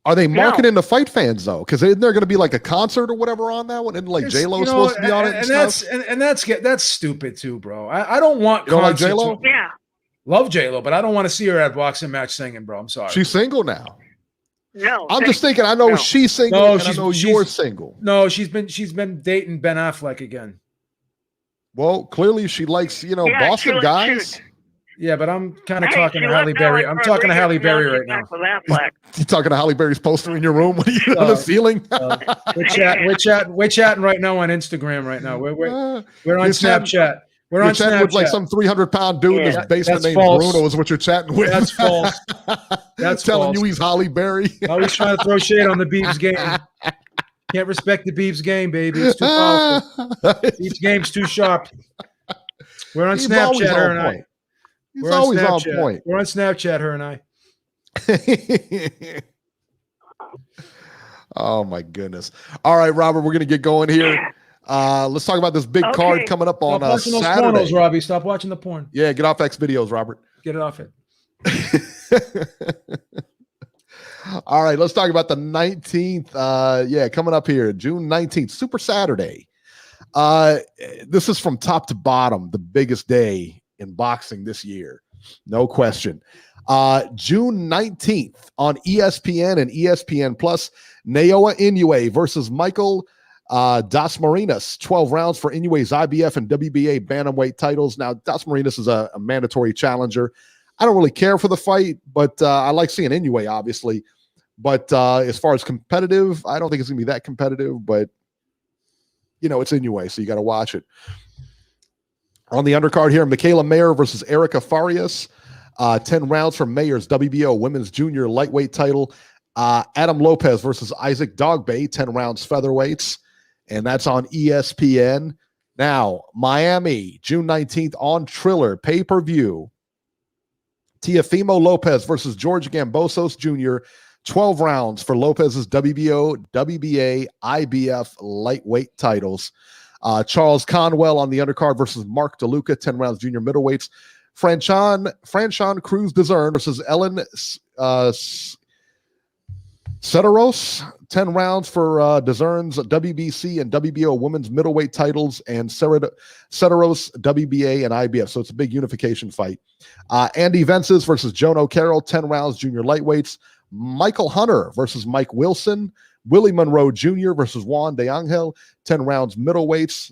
are they marketing to fight fans though? Because isn't there going to be like a concert or whatever on that one? And like J-Lo is supposed to be on it, and that's stupid too, bro. I don't want. You don't like J-Lo? Yeah, love J-Lo, but I don't want to see her at a boxing match singing, bro. I'm sorry. She's single now. No, I'm just thinking. I know she's single. No, and I know you're single. No, she's been dating Ben Affleck again. Well, clearly she likes Boston guys. Yeah, but I'm kind of talking to Halle Berry. I'm talking to Halle Berry right now. You talking to Halle Berry's poster in your room? What are you on the ceiling? We're chatting right now on Instagram. Right now, we're on Snapchat. We're on Snapchat with like some 300-pound dude in his basement named Bruno is what you're chatting with. That's false. That's telling false. you he's Halle Berry. Always trying to throw shade on the Beebs game. Can't respect the Beebs game, baby. It's too powerful. Beebs game's too sharp. We're on Snapchat, her and I. He's always on point. We're on Snapchat, her and I. Oh my goodness. All right, Robert, we're gonna get going here. Let's talk about this big card coming up on watching those Saturday. Pornos, Robbie. Stop watching the porn. Yeah, get off X videos, Robert. Get it off it. All right, let's talk about the 19th. Coming up here, June 19th, Super Saturday. This is from top to bottom, the biggest day in boxing this year. No question. June 19th on ESPN and ESPN Plus, Naoya Inoue versus Michael Das Marinas, 12 rounds for Inoue's IBF and WBA bantamweight titles. Now, Das Marinas is a mandatory challenger. I don't really care for the fight, but I like seeing Inoue, obviously. But as far as competitive, I don't think it's going to be that competitive, but, it's Inoue, so you got to watch it. On the undercard here, Michaela Mayer versus Erica Farias, 10 rounds for Mayer's WBO Women's Junior Lightweight title. Adam Lopez versus Isaac Dogbay, 10 rounds featherweights, and that's on ESPN. Now, Miami, June 19th on Triller, pay-per-view. Teofimo Lopez versus George Gambosos Jr., 12 rounds for Lopez's WBO, WBA, IBF lightweight titles. Charles Conwell on the undercard versus Mark DeLuca, 10 rounds junior middleweights. Franchon Cruz Dezern versus Ellen Cederos, 10 rounds for DAZN's WBC and WBO women's middleweight titles, and Ceteros WBA and IBF. So it's a big unification fight. Andy Vences versus Joan O'Carroll, 10 rounds, junior lightweights. Michael Hunter versus Mike Wilson. Willie Monroe Jr. versus Juan de Angel, 10 rounds, middleweights.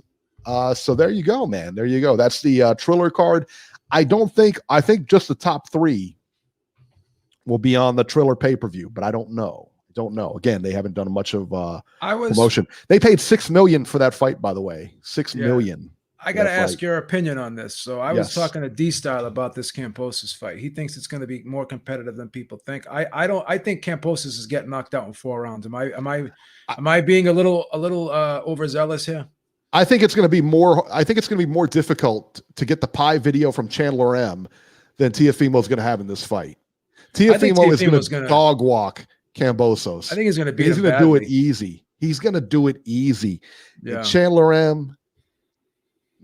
So there you go, man. There you go. That's the Triller card. I think just the top 3 will be on the Triller pay-per-view, but I don't know. Again, they haven't done much of promotion. They paid $6 million for that fight, by the way. $6 million. I got to ask your opinion on this. So I was talking to D-Style about this Kambosos fight. He thinks it's going to be more competitive than people think. I don't. I think Kambosos is getting knocked out in 4 rounds. Am I being a little overzealous here? I think it's going to be more. I think it's going to be more difficult to get the pie video from Chandler M than Teofimo is going to have in this fight. Teofimo is going to dog walk Kambosos. I think he's going to beat. He's going to do it easy. He's going to do it easy. Yeah. And Chandler M.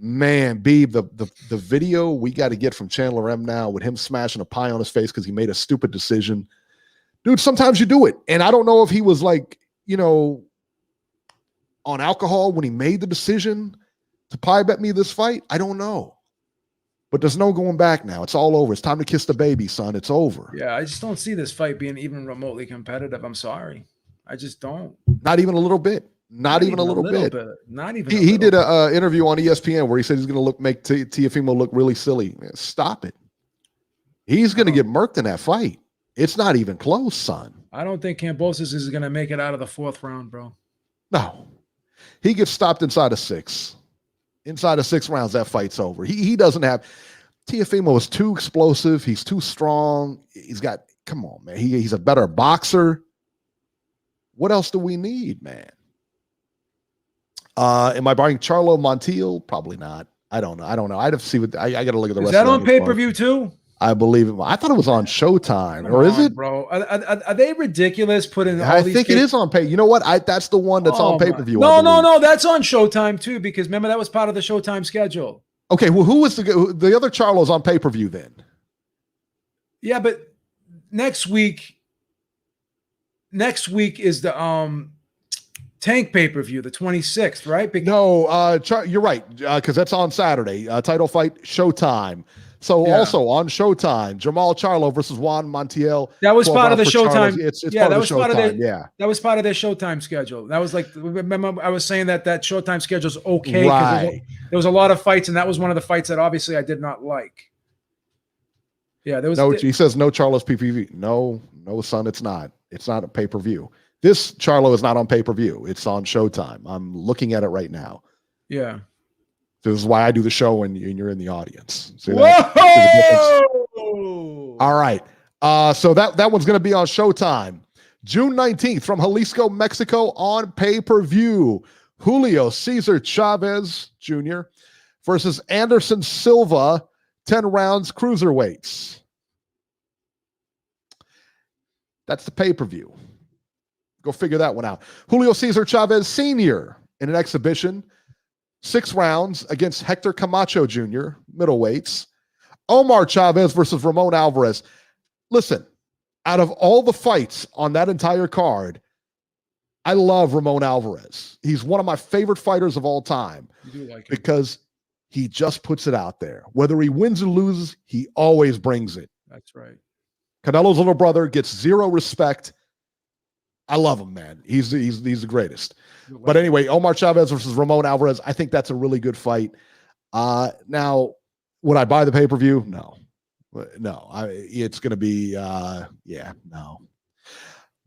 Man, Beeb, the video we got to get from Chandler M now with him smashing a pie on his face because he made a stupid decision. Dude, sometimes you do it. And I don't know if he was like, on alcohol when he made the decision to pie bet me this fight. I don't know. But there's no going back now. It's all over. It's time to kiss the baby, son. It's over. Yeah, I just don't see this fight being even remotely competitive. I'm sorry. I just don't. Not even a little bit. Not even a little bit. Not even. He did an interview on ESPN where he said he's going to make Teofimo look really silly. Man, stop it. He's going to get murked in that fight. It's not even close, son. I don't think Kambosos is going to make it out of the 4th round, bro. No, he gets stopped inside of 6. Inside of 6 rounds, that fight's over. He doesn't have. Teofimo is too explosive. He's too strong. Come on, man. He's a better boxer. What else do we need, man? Am I buying Charlo Montiel? Probably not. I don't know. I'd have to see what I got to look at the rest. Is that on pay-per-view too? I believe it. I thought it was on Showtime, or is it, bro? Are they ridiculous? Putting I think it is on pay. You know what? That's the one that's on pay-per-view. No, that's on Showtime too. Because remember that was part of the Showtime schedule. Okay, well, who was the other Charlo's on pay-per-view then? Yeah, but next week is the Tank pay-per-view, the 26th, right? No, you're right, because that's on Saturday. Title fight, Showtime. So also on Showtime, Jamal Charlo versus Juan Montiel. That was part of the Showtime. It's part of the Showtime. That was part of their Showtime schedule. That was like, remember I was saying that Showtime schedule's okay. Right. There was a lot of fights, and that was one of the fights that obviously I did not like. Yeah, there was. No, he says no Charlo's PPV. No, son, it's not. It's not a pay-per-view. This Charlo is not on pay-per-view. It's on Showtime. I'm looking at it right now. Yeah. This is why I do the show and you're in the audience. See that? All right. So that one's going to be on Showtime. June 19th from Jalisco, Mexico on pay-per-view. Julio Cesar Chavez Jr. versus Anderson Silva, 10 rounds cruiserweights. That's the pay-per-view. Go figure that one out. Julio Cesar Chavez Sr. in an exhibition, 6 rounds against Hector Camacho Jr., middleweights. Omar Chavez versus Ramon Alvarez. Listen, out of all the fights on that entire card, I love Ramon Alvarez. He's one of my favorite fighters of all time. You do like him. Because he just puts it out there. Whether he wins or loses, he always brings it. That's right. Canelo's little brother gets zero respect. I love him, man. He's the greatest. But anyway, Omar Chavez versus Ramon Alvarez. I think that's a really good fight. Now, would I buy the pay-per-view? No. It's going to be, no.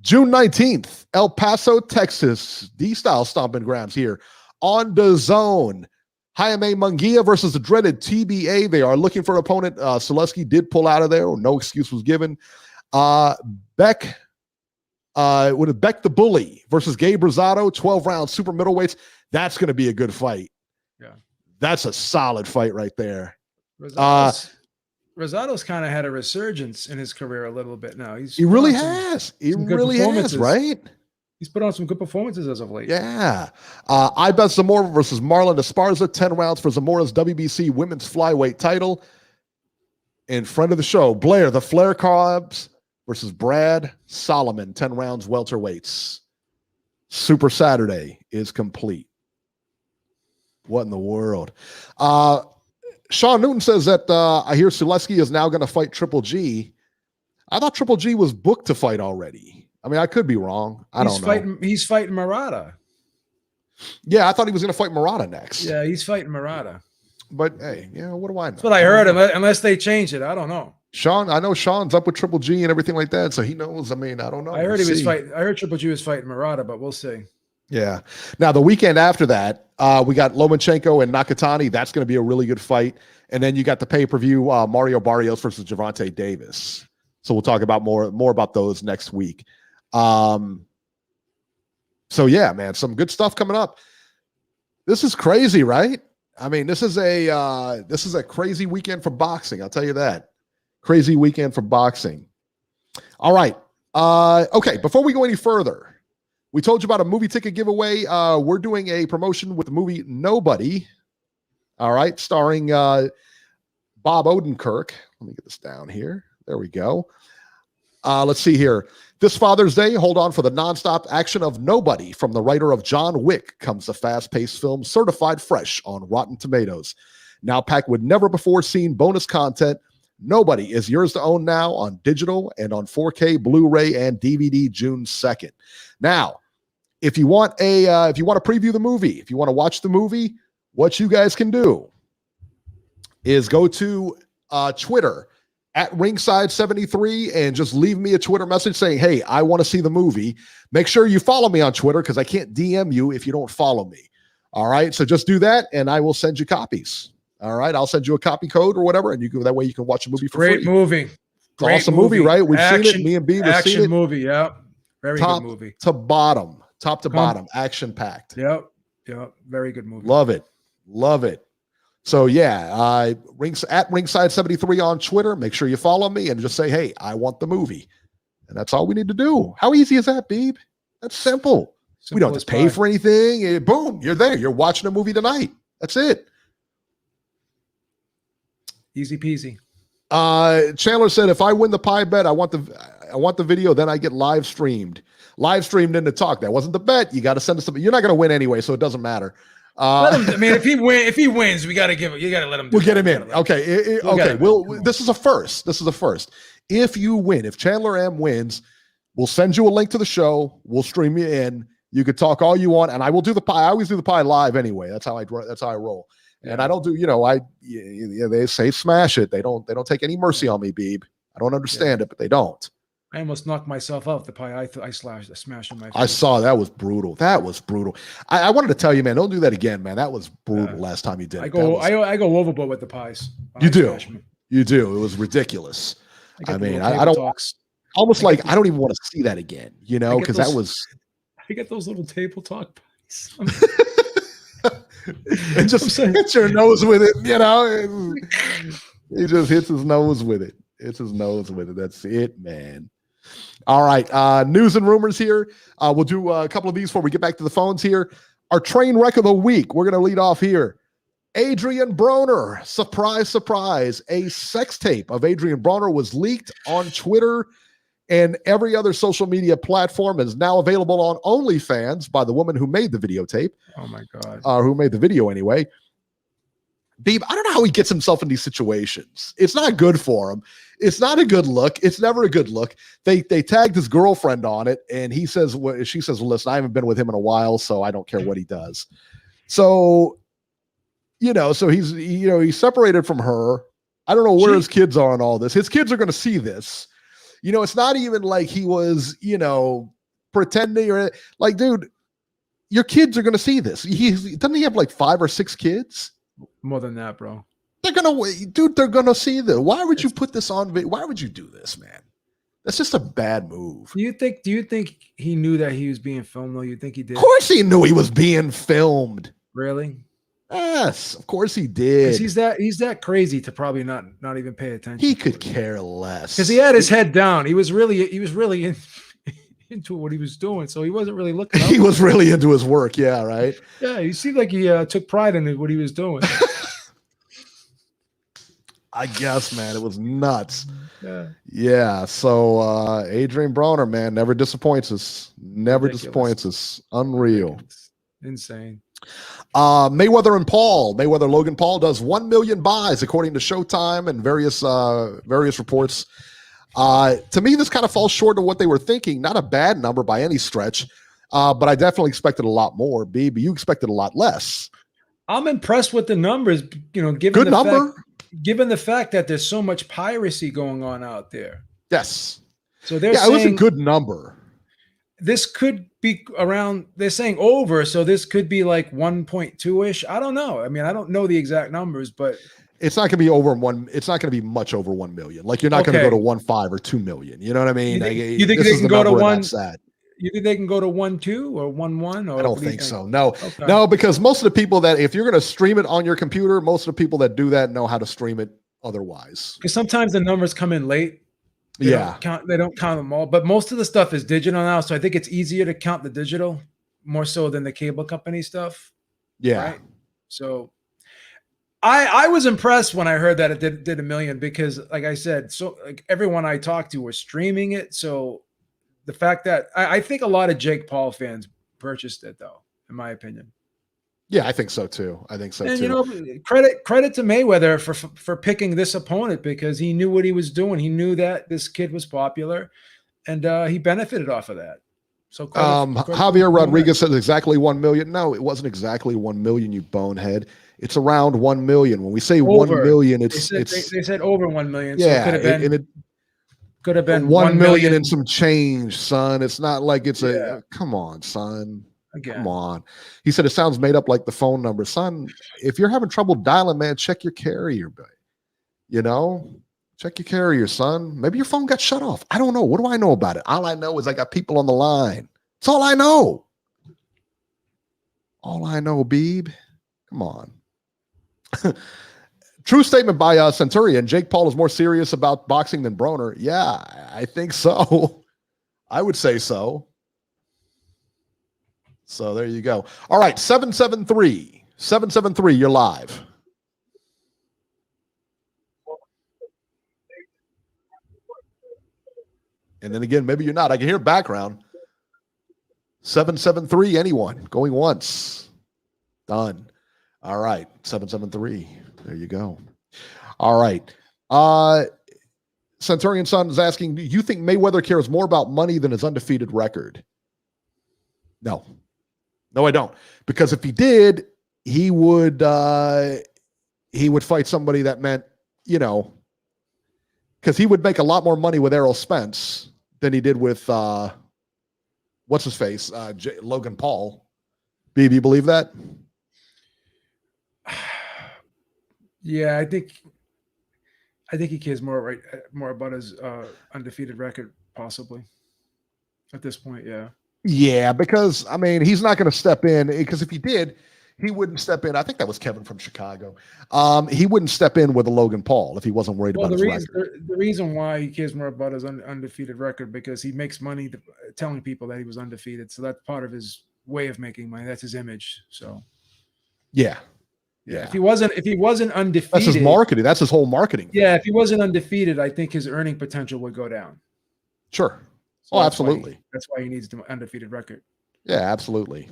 June 19th, El Paso, Texas. D-style stomping grounds here on DAZN. Jaime Munguia versus the dreaded TBA. They are looking for an opponent. Selesky did pull out of there, or no excuse was given. Beck the Bully versus Gabe Rosado, 12 rounds, super middleweights. That's going to be a good fight. Yeah. That's a solid fight right there. Rosado's kind of had a resurgence in his career a little bit now. He really has, right? He's put on some good performances as of late. Yeah. Ibeth Zamora versus Marlon Esparza, 10 rounds for Zamora's WBC women's flyweight title. In front of the show, Blair, the Flair Carbs versus Brad Solomon, 10 rounds welterweights. Super Saturday is complete. What in the world? Sean Newton says that I hear Suleski is now going to fight Triple G. I thought Triple G was booked to fight already. I mean, I could be wrong. I don't know. He's fighting Murata. Yeah, I thought he was going to fight Murata next. Yeah, he's fighting Murata. But hey, what do I know? That's what I heard. Unless they change it, I don't know. Sean, I know Sean's up with Triple G and everything like that, so he knows. I mean, I don't know. I heard he was fighting. I heard Triple G was fighting Murata, but we'll see. Yeah. Now the weekend after that, we got Lomachenko and Nakatani. That's going to be a really good fight. And then you got the pay-per-view Mario Barrios versus Gervonta Davis. So we'll talk about more about those next week. So yeah, man, some good stuff coming up. This is crazy, right? I mean, this is a crazy weekend for boxing. I'll tell you that. Crazy weekend for boxing. All right. Okay. Before we go any further, we told you about a movie ticket giveaway. We're doing a promotion with the movie Nobody. All right. Starring Bob Odenkirk. Let me get this down here. There we go. Let's see here. This Father's Day, hold on for the nonstop action of Nobody. From the writer of John Wick comes the fast-paced film certified fresh on Rotten Tomatoes. Now packed with never-before-seen bonus content, Nobody is yours to own now on digital and on 4K, Blu-ray, and DVD June 2nd. Now, if you want to preview the movie, if you want to watch the movie, what you guys can do is go to Twitter at Ringside73 and just leave me a Twitter message saying, hey, I want to see the movie. Make sure you follow me on Twitter because I can't DM you if you don't follow me. All right. So just do that and I will send you copies. All right. I'll send you a copy code or whatever. And that way you can watch a movie for free. Great movie. Awesome movie, right? We've seen it. Me and B have seen it. Action movie. Yep. Very good movie. Top to bottom, action packed. Yep. Very good movie. Love it. So yeah, at Ringside73 on Twitter. Make sure you follow me and just say, hey, I want the movie. And that's all we need to do. How easy is that, Beeb? That's simple. We don't have to pay for anything. Boom, you're there. You're watching a movie tonight. That's it. Easy peasy. Chandler said, if I win the pie bet, I want the video, then I get live streamed in the talk. That wasn't the bet. You got to send us something. You're not going to win anyway, so it doesn't matter. If he wins, we got to let him. We'll get him in. Okay. This is a first. If you win, if Chandler M wins, we'll send you a link to the show. We'll stream you in. You could talk all you want, and I will do the pie. I always do the pie live anyway. That's how I roll. And I don't do, they say smash it. They don't take any mercy on me, Beeb. I don't understand it, but they don't. I almost knocked myself out. The pie I smashed in my face. I saw that was brutal. I wanted to tell you, man, don't do that again, man. That was brutal last time you did it. I go overboard with the pies. You do. It was ridiculous. I don't almost like I don't even want to see that again, because that was. I get those little table talk pies. And just hits your nose with it, He just hits his nose with it. That's it, man. All right. News and rumors here. We'll do a couple of these before we get back to the phones here. Our train wreck of the week. We're going to lead off here. Adrien Broner. Surprise, surprise. A sex tape of Adrien Broner was leaked on Twitter and every other social media platform, is now available on OnlyFans by the woman who made the videotape. Oh, my God. Who made the video anyway. Beeb, I don't know how he gets himself in these situations. It's not good for him. It's not a good look. It's never a good look. They tagged his girlfriend on it, and she says, well, listen, I haven't been with him in a while, so I don't care what he does. So, so he's separated from her. I don't know where his kids are on all this. His kids are going to see this. It's not even like he was, pretending or like, dude, your kids are going to see this. Doesn't he have like 5 or 6 kids? More than that, bro. They're going to see this. Why would you put this on? Why would you do this, man? That's just a bad move. Do you think he knew that he was being filmed though? You think he did? Of course he knew he was being filmed. Really? Yes, of course he did. He's that crazy to probably not even pay attention. He could care less because he had his head down. He was really into what he was doing, so he wasn't really looking. He was really into his work. Yeah, right. Yeah, he seemed like he took pride in what he was doing. I guess, man, it was nuts. Yeah. Yeah. So Adrien Broner, man, never disappoints us. Never Ridiculous. disappoints us. Unreal. Ridiculous. Insane. Mayweather and Paul. Mayweather Logan Paul does 1 million buys according to Showtime and various reports. To me, this kind of falls short of what they were thinking. Not a bad number by any stretch, but I definitely expected a lot more. But you expected a lot less. I'm impressed with the numbers. Given the fact that there's so much piracy going on out there. Yes. So they're it was a saying good number. This could be around. They're saying over, so this could be like 1.2-ish. I don't know. I mean, I don't know the exact numbers, but it's not going to be over one. It's not going to be much over 1 million. Like you're not going to go to 1.5 or 2 million. You know what I mean? You think they can go to one? You think they can go to 1.2 or 1.1? Or I don't think so. No, no, because most of the people that if you're going to stream it on your computer, most of the people that do that know how to stream it otherwise. Because sometimes the numbers come in late. They don't count them all, but most of the stuff is digital now, so I think it's easier to count the digital more so than the cable company stuff. Yeah. Right? So I was impressed when I heard that it did 1 million because, like I said, so like everyone I talked to was streaming it. So the fact that I think a lot of Jake Paul fans purchased it, though, in my opinion. Yeah, I think so too. Credit to Mayweather for picking this opponent because he knew what he was doing. He knew that this kid was popular, and he benefited off of that. So Javier Rodriguez says exactly 1 million. No, it wasn't exactly 1 million. You bonehead. It's around 1 million. When we say over, 1 million, they said over 1 million. Yeah, so it could have been 1 million and some change, son. It's not like it's come on, son. Again. Come on. He said it sounds made up like the phone number. Son, if you're having trouble dialing, man, check your carrier. Check your carrier, son. Maybe your phone got shut off. I don't know. What do I know about it? All I know is I got people on the line. That's all I know. All I know, Beeb. Come on. True statement by Centurion. Jake Paul is more serious about boxing than Broner. Yeah, I think so. I would say so. So there you go. All right, 773, you're live. And then again, maybe you're not. I can hear background. 773, anyone going once. Done. All right, 773. There you go. All right. Centurion Son is asking, do you think Mayweather cares more about money than his undefeated record? No. No, I don't. Because if he did, he would fight somebody that meant, because he would make a lot more money with Errol Spence than he did with what's his face, Logan Paul. Beeb, you believe that? Yeah, I think he cares more about his undefeated record, possibly at this point. Yeah. Yeah, because I mean, he's not going to step in because if he did, he wouldn't step in. I think that was Kevin from Chicago. He wouldn't step in with a Logan Paul if he wasn't worried about his record. The reason why he cares more about his undefeated record because he makes money telling people that he was undefeated. So that's part of his way of making money. That's his image. So, yeah. If he wasn't undefeated, that's his marketing. That's his whole marketing. Yeah, if he wasn't undefeated, I think his earning potential would go down. Sure. So absolutely. That's why he needs the undefeated record. Yeah, absolutely.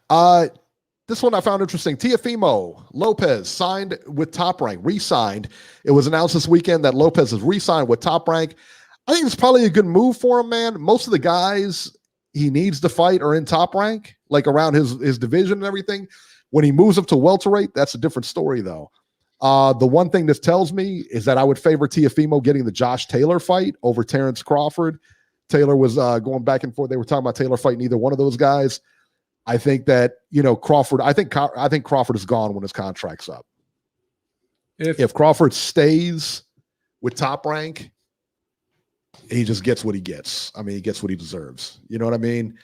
This one I found interesting. Teofimo Lopez signed with Top Rank, re-signed. It was announced this weekend that Lopez is re-signed with Top Rank. I think it's probably a good move for him, man. Most of the guys he needs to fight are in Top Rank, like around his division and everything. When he moves up to welterweight, that's a different story, though. The one thing this tells me is that I would favor Teofimo getting the Josh Taylor fight over Terrence Crawford. Taylor was going back and forth. They were talking about Taylor fighting either one of those guys. I think that, Crawford, I think Crawford is gone when his contract's up. If Crawford stays with Top Rank, he just gets what he gets. I mean, he gets what he deserves. You know what I mean?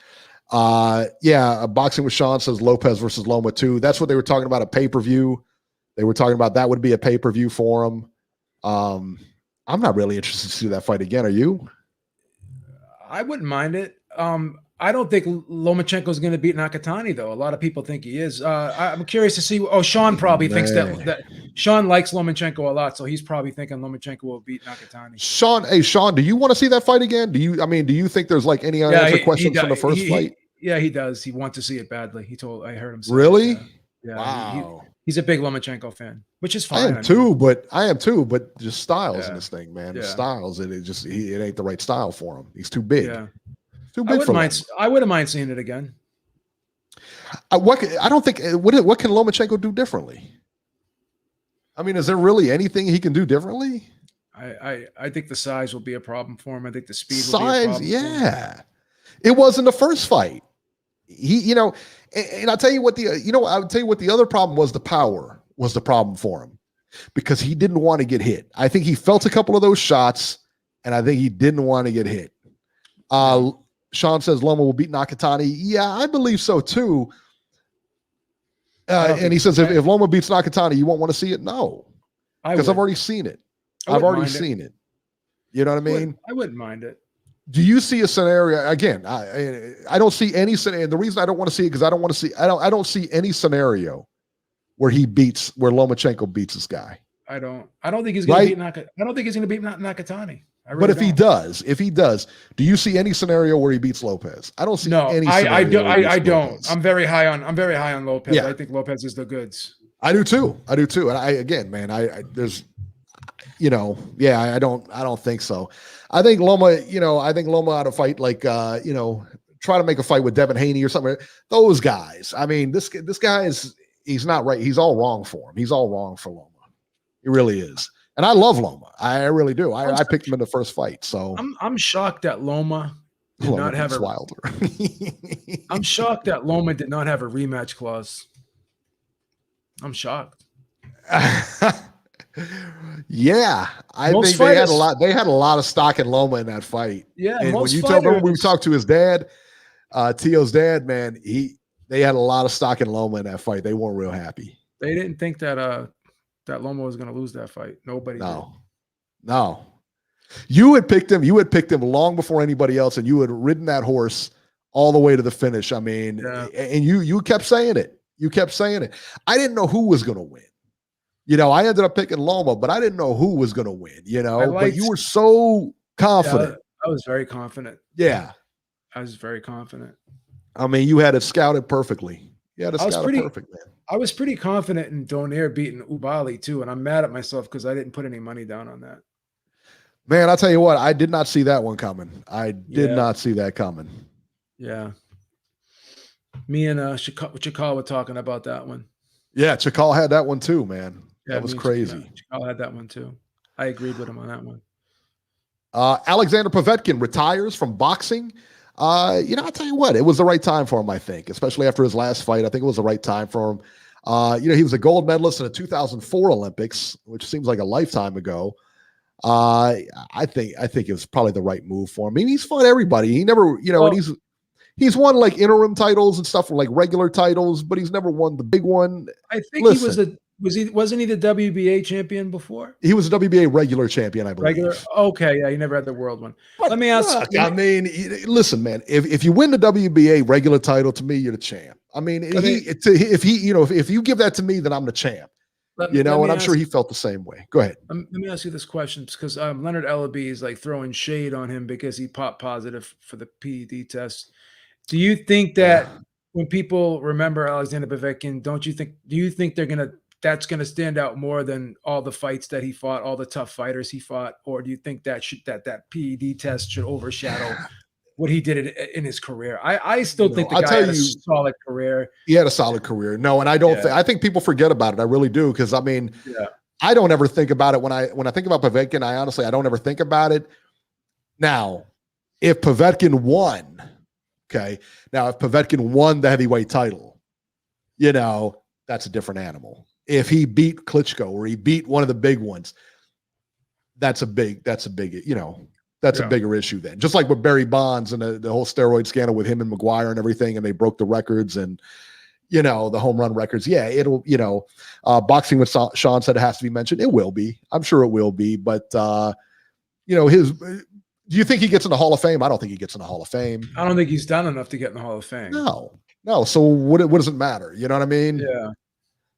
Boxing with Sean says Lopez versus Loma 2. That's what they were talking about, a pay-per-view. They were talking about that would be a pay-per-view for him. I'm not really interested to see that fight again. Are you? I wouldn't mind it. I don't think Lomachenko is going to beat Nakatani, though. A lot of people think he is. I'm curious to see. Sean probably thinks that Sean likes Lomachenko a lot, so he's probably thinking Lomachenko will beat Nakatani. Sean, do you want to see that fight again? Do you think there's like any unanswered questions from the first fight? Yeah, he does. He wants to see it badly. I heard him say really? It, yeah. Wow. He's a big Lomachenko fan, which is fine. I am too, but just styles in this thing, man. The styles, it ain't the right style for him. He's too big. Yeah. Too big for him. I wouldn't mind seeing it again. What can Lomachenko do differently? I mean, is there really anything he can do differently? I think the size will be a problem for him. I think the speed will be a problem. Yeah. It was in the first fight. And I'll tell you what I would tell you what the other problem was. The power was the problem for him because he didn't want to get hit. I think he felt a couple of those shots, and I think he didn't want to get hit. Sean says Loma will beat Nakatani. Yeah, I believe so too. And he says, if Loma beats Nakatani, you won't want to see it? No, because I've already seen it. I've already seen it. You know what I mean? I wouldn't mind it. Do you see a scenario again? I don't see any scenario. The reason I don't want to see it because I don't see any scenario where Lomachenko beats this guy. I don't think he's going to beat Nakatani. I don't think he's going to beat Nakatani. But if he does, do you see any scenario where he beats Lopez? I don't see any. I don't. Lopez. I'm very high on Lopez. Yeah. I think Lopez is the goods. I do too. And I don't think so. I think Loma ought to fight try to make a fight with Devin Haney or something. Those guys. I mean, this guy he's not right. He's all wrong for him. He's all wrong for Loma. He really is. And I love Loma. I really do. I picked him in the first fight. So I'm shocked that Loma did not have a Wilder. I'm shocked that Loma did not have a rematch clause. I'm shocked. Yeah, I think they had a lot. They had a lot of stock in Loma in that fight. Yeah, and when you remember we talked to his dad, Tio's dad, man, they had a lot of stock in Loma in that fight. They weren't real happy. They didn't think that Loma was going to lose that fight. Nobody. No. You had picked him. You had picked him long before anybody else, and you had ridden that horse all the way to the finish. I mean, and you kept saying it. You kept saying it. I didn't know who was going to win. I ended up picking Loma, but I didn't know who was going to win. But you were so confident. I was very confident. Yeah, I was very confident. I mean, you had it scouted perfectly. You had it scouted perfect, man. I was pretty confident in Donaire beating Ubali too, and I'm mad at myself because I didn't put any money down on that. Man, I'll tell you what, I did not see that one coming. I did not see that coming. Yeah. Me and Shakur were talking about that one. Yeah, Shakur had that one too, man. Yeah, that was crazy. Shakur had that one too. I agreed with him on that one. Alexander Povetkin retires from boxing. I'll tell you what, it was the right time for him, I think, especially after his last fight. I think it was the right time for him. He was a gold medalist in the 2004 Olympics, which seems like a lifetime ago. I think it was probably the right move for him. I mean, he's fought everybody. He never, and he's won like interim titles and stuff, like regular titles, but he's never won the big one. I think wasn't he the WBA champion before? He was a WBA regular champion, I believe. Regular, okay, yeah, he never had the world one. Let me ask. Listen, man, if you win the WBA regular title, to me, you're the champ. I mean, if you give that to me, then I'm the champ. And I'm sure he felt the same way. Go ahead. Let me ask you this question, because Leonard Ellaby is like throwing shade on him because he popped positive for the PED test. Do you think that when people remember Alexander Povetkin, do you think that's gonna stand out more than all the fights that he fought, all the tough fighters he fought, or do you think that PED test should overshadow what he did in his career? I still think the guy had a solid career. He had a solid career. No, and I don't think, I think people forget about it. I really do. Because I mean, I don't ever think about it when I think about Povetkin. I don't ever think about it. Now, if Povetkin won, if Povetkin won the heavyweight title, that's a different animal. If he beat Klitschko or he beat one of the big ones, that's a bigger issue then. Just like with Barry Bonds and the whole steroid scandal with him and McGuire and everything, and they broke the records and, the home run records. Yeah, it'll, boxing with Sean said it has to be mentioned. It will be. I'm sure it will be. But, do you think he gets in the Hall of Fame? I don't think he gets in the Hall of Fame. I don't think he's done enough to get in the Hall of Fame. No. So what does it matter? You know what I mean? Yeah.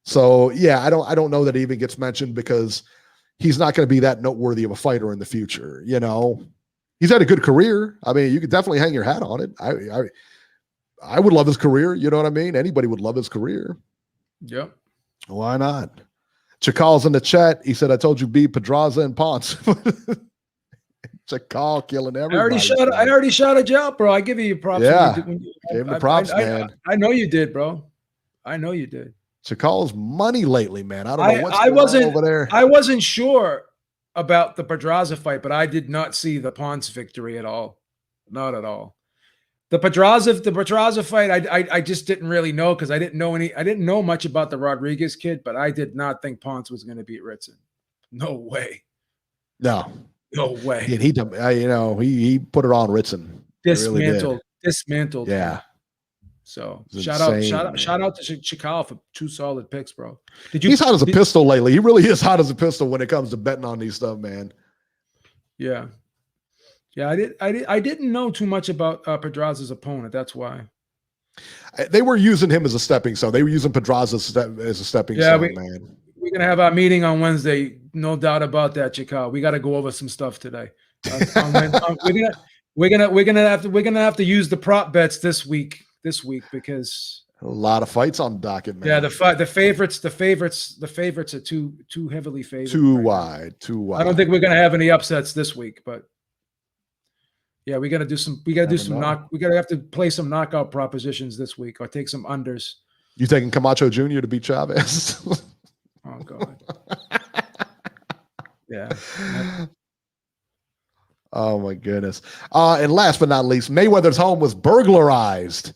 So yeah, I don't know that he even gets mentioned because he's not going to be that noteworthy of a fighter in the future. You know, he's had a good career. I mean, you could definitely hang your hat on it. I would love his career. You know what I mean? Anybody would love his career. Yep. Why not? Chakal's in the chat. He said, I told you beat Pedraza and Ponce. Chakal killing everybody. I already shouted you out, bro. I give you props. Yeah. Gave him the props, man. I know you did, bro. I know you did. Chakal's money lately, man. I don't know what's going on over there. I wasn't sure about the Pedraza fight, but I did not see the Ponce victory at all. Not at all. The Pedraza fight, I just didn't really know because I didn't know much about the Rodriguez kid, but I did not think Ponce was going to beat Ritson. No way. No way. And he put it on Ritson. Dismantled. Yeah. So shout out to Chakal for 2 solid picks, bro. He's hot as a pistol lately. He really is hot as a pistol when it comes to betting on these stuff, man. Yeah. Yeah, I didn't know too much about Pedraza's opponent. That's why. They were using him as a stepping stone. They were using Pedraza as a stepping stone, man. We're gonna have our meeting on Wednesday. No doubt about that, Chicago. We got to go over some stuff today. We're gonna have to use the prop bets this week because a lot of fights on the docket, man. Yeah, the favorites are too heavily favored. Too wide. I don't think we're gonna have any upsets this week, but. Yeah, we got to have to play some knockout propositions this week or take some unders. You taking Camacho Jr. to beat Chavez? Oh God. Yeah. Oh my goodness. And last but not least, Mayweather's home was burglarized.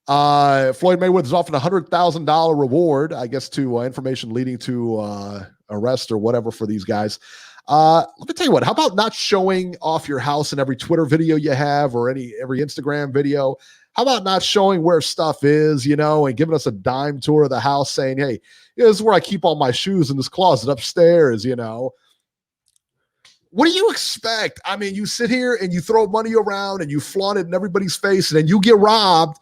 Floyd Mayweather's offered $100,000 reward, I guess, to information leading to arrest or whatever for these guys. Let me tell you what, how about not showing off your house in every Twitter video you have or every Instagram video? How about not showing where stuff is, and giving us a dime tour of the house saying, hey, this is where I keep all my shoes in this closet upstairs, What do you expect? I mean, you sit here and you throw money around and you flaunt it in everybody's face and then you get robbed.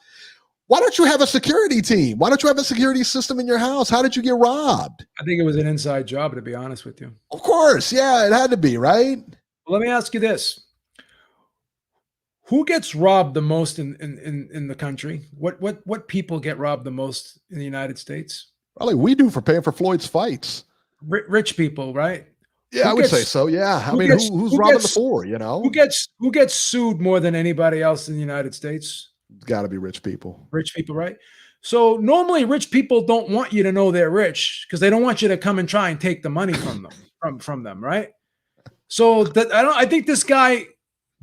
Why don't you have a security team? Why don't you have a security system in your house? How did you get robbed? I think it was an inside job, to be honest with you. Of course. Yeah, it had to be, right? Well, let me ask you this. Who gets robbed the most in the country? What people get robbed the most in the United States? Probably we do for paying for Floyd's fights. Rich people, right? Yeah, I would say so. Yeah. I mean, who's robbing the poor, Who gets sued more than anybody else in the United States? It's got to be rich people. Rich people, right? So normally rich people don't want you to know they're rich because they don't want you to come and try and take the money from them, right? So I think this guy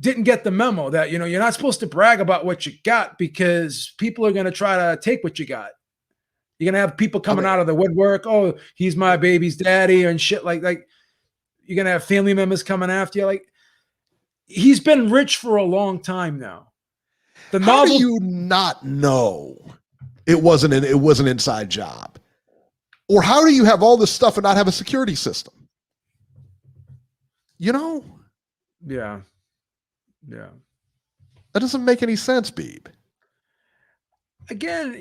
didn't get the memo that, you're not supposed to brag about what you got because people are going to try to take what you got. You're going to have people coming out of the woodwork. Oh, he's my baby's daddy and shit like you're going to have family members coming after you. Like, he's been rich for a long time now. How do you not know it wasn't an inside job? Or how do you have all this stuff and not have a security system? Yeah. That doesn't make any sense, Beeb. Again,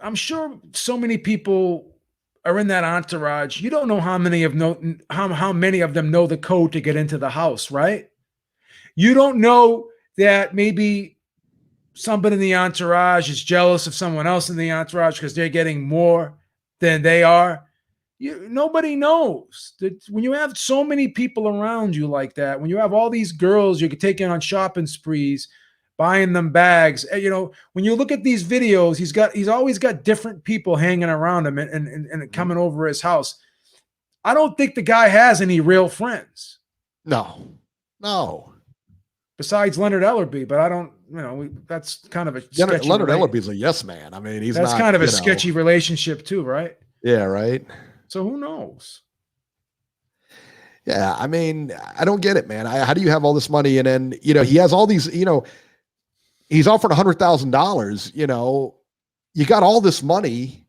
I'm sure so many people are in that entourage. You don't know how many of them know the code to get into the house, right? You don't know that maybe somebody in the entourage is jealous of someone else in the entourage because they're getting more than they are. Nobody knows. When you have so many people around you like that, when you have all these girls you're taking on shopping sprees, buying them bags, when you look at these videos, he's always got different people hanging around him and coming over his house. I don't think the guy has any real friends. No. Besides Leonard Ellerby, but I don't, that's kind of a sketchy Leonard Ellerby's a yes man. I mean, that's kind of a sketchy relationship too, right? Yeah, right. So who knows? Yeah, I mean, I don't get it, man. How do you have all this money and then he has all these, he's offered $100,000. You got all this money.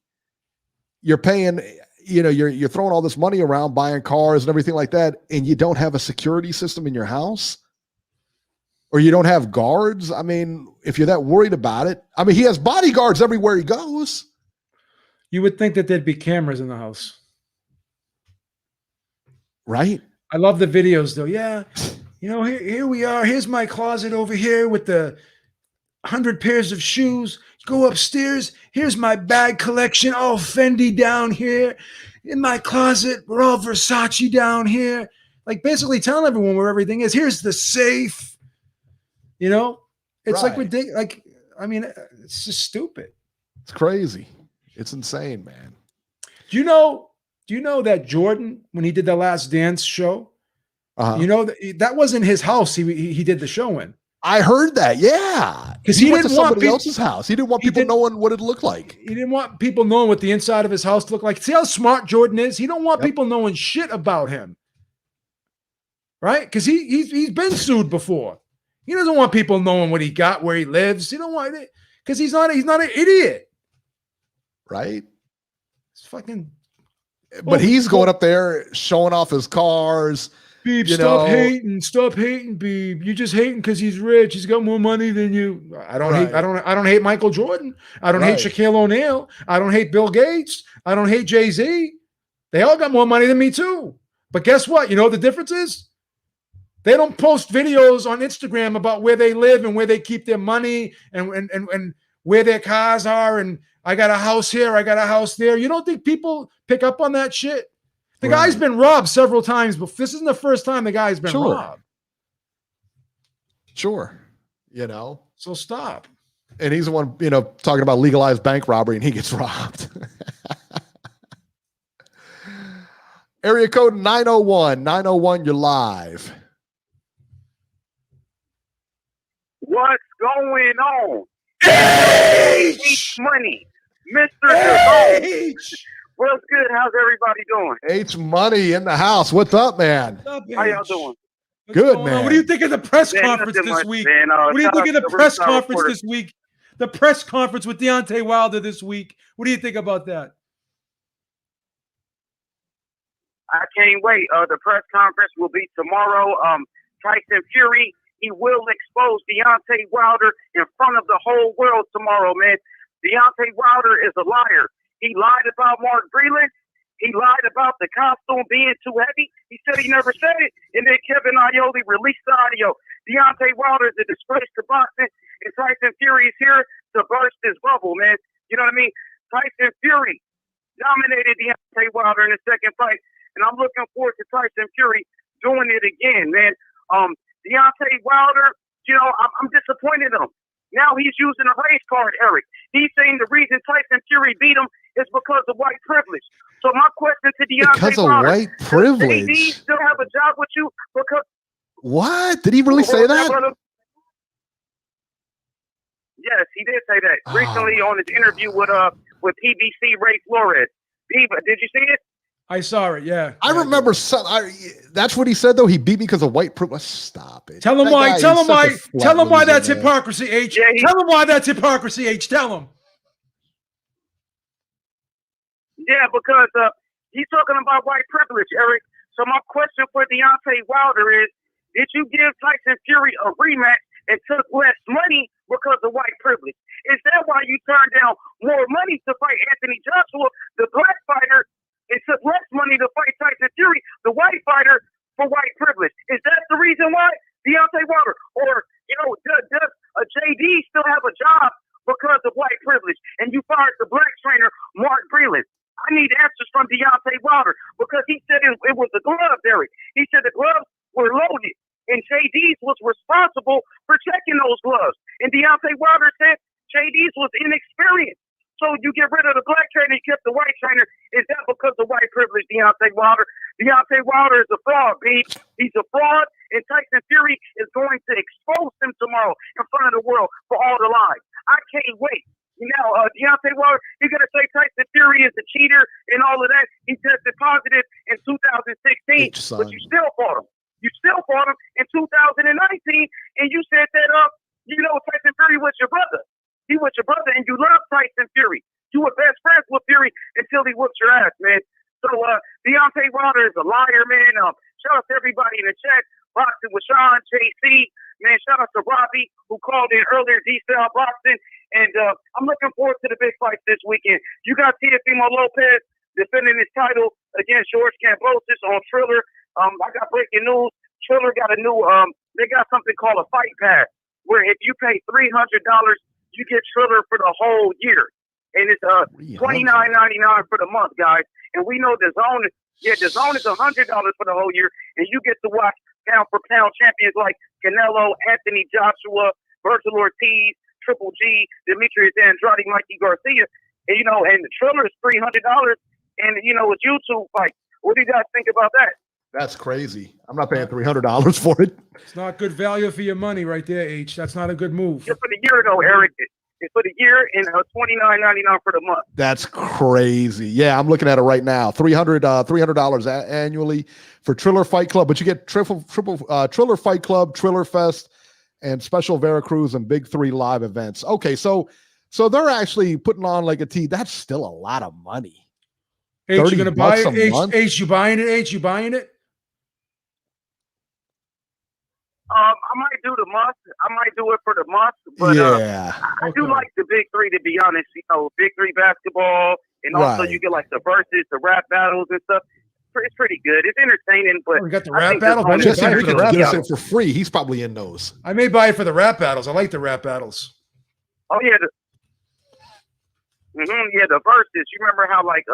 You're paying. You're throwing all this money around, buying cars and everything like that, and you don't have a security system in your house. Or you don't have guards. I mean, if you're that worried about it, he has bodyguards everywhere he goes. You would think that there'd be cameras in the house. Right? I love the videos though. Yeah. Here we are. Here's my closet over here with the 100 pairs of shoes. Go upstairs. Here's my bag collection. All Fendi down here. In my closet, we're all Versace down here. Like basically telling everyone where everything is. Here's the safe. It's like Right. ridiculous. Like, I mean, it's just stupid. It's crazy. It's insane, man. Do you know that Jordan, when he did the Last Dance show, that wasn't his house he did the show in. I heard that, yeah. Because he went to somebody else's house. He didn't want people knowing what it looked like. He didn't want people knowing what the inside of his house looked like. See how smart Jordan is? He don't want people knowing shit about him. Right? Because he's been sued before. He doesn't want people knowing what he got, where he lives. He don't want it because he's not an idiot. Right? It's fucking. But he's going up there showing off his cars. Beeb, stop hating. Stop hating, Beeb. You're just hating because he's rich. He's got more money than you. I don't hate Michael Jordan. I don't hate Shaquille O'Neal. I don't hate Bill Gates. I don't hate Jay-Z. They all got more money than me too. But guess what? You know what the difference is? They don't post videos on Instagram about where they live and where they keep their money and where their cars are. And I got a house here. I got a house there. You don't think people pick up on that shit? The guy's been robbed several times, but this isn't the first time the guy's been robbed. Sure. So stop. And he's the one, talking about legalized bank robbery, and he gets robbed. Area code 901. 901, you're live. What's going on? H Money. Mr. H. What's good? How's everybody doing? H Money in the house. What's up, man? How y'all doing? Good, man. What do you think of the press conference this week? What do you think of the press conference this week? The press conference with Deontay Wilder this week. What do you think about that? I can't wait. The press conference will be tomorrow. Tyson Fury, he will expose Deontay Wilder in front of the whole world tomorrow, man. Deontay Wilder is a liar. He lied about Mark Breland. He lied about the costume being too heavy. He said he never said it. And then Kevin Iole released the audio. Deontay Wilder is a disgrace to boxing. And Tyson Fury is here to burst his bubble, man. You know what I mean? Tyson Fury dominated Deontay Wilder in the second fight. And I'm looking forward to Tyson Fury doing it again, man. Deontay Wilder, I'm disappointed in him. Now he's using a race card, Eric. He's saying the reason Tyson Fury beat him is because of white privilege. So my question to Deontay Wilder, white privilege? Does AD still have a job with you? Because what? Did he really say that? Yes, he did say that recently on his interview with PBC Ray Flores. Diva, did you see it? I saw it. Yeah, I remember some. That's what he said, though. He beat me because of white privilege. Stop it. Tell him why. Tell him why. Tell him why that's hypocrisy, H. Yeah, tell him why that's hypocrisy, H. Tell him. Yeah, because he's talking about white privilege, Eric. So my question for Deontay Wilder is: did you give Tyson Fury a rematch and took less money because of white privilege? Is that why you turned down more money to fight Anthony Joshua, the black fighter? It took less money to fight Tyson Fury, the white fighter, for white privilege. Is that the reason why, Deontay Wilder? Or, does a JD still have a job because of white privilege? And you fired the black trainer, Mark Breland. I need answers from Deontay Wilder because he said it was the gloves, Eric. He said the gloves were loaded, and JD's was responsible for checking those gloves. And Deontay Wilder said JD's was inexperienced. So you get rid of the black trainer, you kept the white trainer. Is that because of white privilege, Deontay Wilder? Deontay Wilder is a fraud, B. He's a fraud, and Tyson Fury is going to expose him tomorrow in front of the world for all the lies. I can't wait. Deontay Wilder, you're going to say Tyson Fury is a cheater and all of that. He tested positive in 2016, but you still fought him. You still fought him in 2019, and you said that, Tyson Fury was your brother. He was your brother, and you love Tyson Fury. You were best friends with Fury until he whooped your ass, man. So Deontay Wilder is a liar, man. Shout out to everybody in the chat. Boxing with Sean, JC. Man, shout out to Robbie, who called in earlier, D-Style Boxing. And I'm looking forward to the big fights this weekend. You got Teofimo Lopez defending his title against George Kambosos on Triller. I got breaking news. Triller got a new, they got something called a fight pass, where if you pay $300, you get Triller for the whole year. And it's $29.99 for the month, guys. And we know the zone is $100 for the whole year, and you get to watch pound for pound champions like Canelo, Anthony Joshua, Virgil Ortiz, Triple G, Demetrius Andrade, Mikey Garcia, and and the Triller is $300, and it's YouTube fight. What do you guys think about that? That's crazy. I'm not paying $300 for it. It's not good value for your money, right there, H. That's not a good move. Just for the year, though, Eric. It's for the year and $29.99 for the month. That's crazy. Yeah, I'm looking at it right now. $300 annually for Triller Fight Club, but you get triple Triller Fight Club, Triller Fest, and special Veracruz and Big 3 live events. Okay, so they're actually putting on like a T. That's still a lot of money. H, you gonna buy it? H, you buying it? H, you buying it? I might do the month. I might do it for the month, but yeah, I do like the Big 3, to be honest. Big 3 basketball, and also you get like the verses, the rap battles and stuff. It's pretty good. It's entertaining, but we got the rap battles. For free. He's probably in those. I may buy it for the rap battles. I like the rap battles. Oh yeah, the verses. You remember how it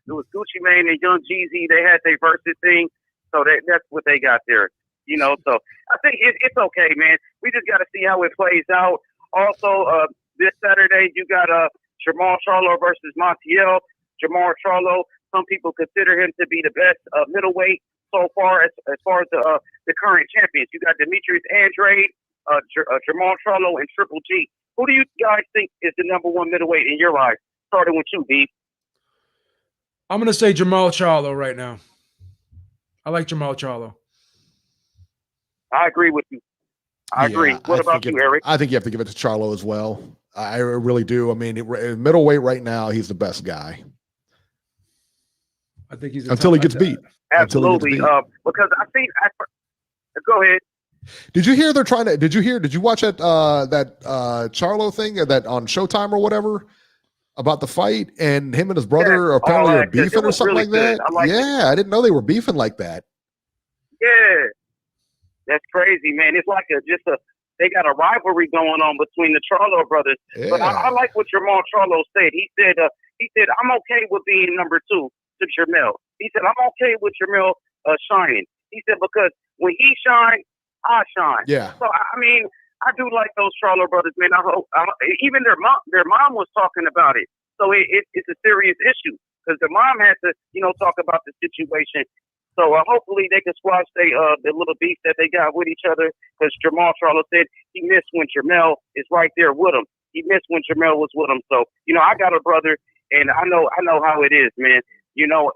was Gucci Mane and Young Jeezy? They had their verses thing, so that's what they got there. So I think it's okay, man. We just got to see how it plays out. Also, this Saturday, you got Jamal Charlo versus Montiel. Jamal Charlo, some people consider him to be the best middleweight so far as far as the current champions. You got Demetrius Andrade, Jamal Charlo, and Triple G. Who do you guys think is the number one middleweight in your eyes? Starting with you, B. I'm going to say Jamal Charlo right now. I like Jamal Charlo. I agree with you. I agree. What about you, Eric? I think you have to give it to Charlo as well. I really do. I mean, middleweight right now, he's the best guy. I think he's until he gets beat. Absolutely. Because I think go ahead. Did you hear they're trying to? Did you watch that Charlo thing that on Showtime or whatever about the fight, and him and his brother apparently are beefing or something really like that? I didn't know they were beefing like that. Yeah. That's crazy, man. It's like they got a rivalry going on between the Charlo brothers. Yeah. But I like what Jamal Charlo said. He said, I'm okay with being number 2 to Jermell. He said, I'm okay with Jermell shining. He said, because when he shines, I shine. Yeah. So, I mean, I do like those Charlo brothers, man. I hope even their mom was talking about it. So it's a serious issue because the mom had to, talk about the situation. So hopefully they can squash the little beef that they got with each other. Because Jamal Charlo said he missed when Jermell is right there with him. He missed when Jermell was with him. So I got a brother, and I know how it is, man.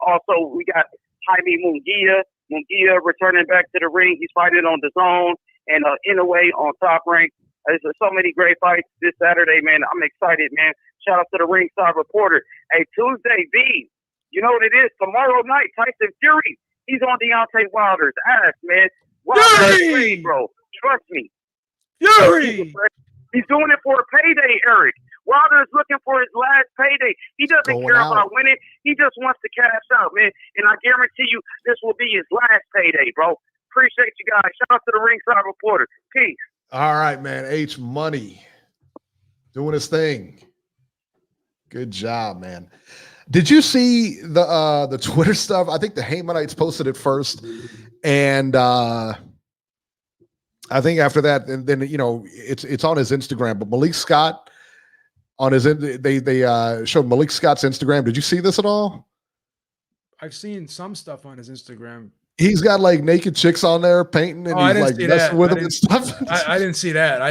Also we got Jaime Munguia. Munguia returning back to the ring. He's fighting on the zone and Inoue on Top Rank. There's so many great fights this Saturday, man. I'm excited, man. Shout out to the Ringside Reporter. Hey, Tuesday, B. You know what it is? Tomorrow night, Tyson Fury. He's on Deontay Wilder's ass, man. Wilder's bro. Trust me. Fury! He's doing it for a payday, Eric. Wilder's looking for his last payday. He doesn't care about winning. He just wants to cash out, man. And I guarantee you this will be his last payday, bro. Appreciate you guys. Shout out to the Ringside Reporter. Peace. All right, man. H Money doing his thing. Good job, man. Did you see the Twitter stuff? I think the Haymanites posted it first, and I think after that, and then it's on his Instagram. But Malik Scott on his they showed Malik Scott's Instagram. Did you see this at all? I've seen some stuff on his Instagram. He's got like naked chicks on there painting, and he's like messing with them and stuff. I didn't see that.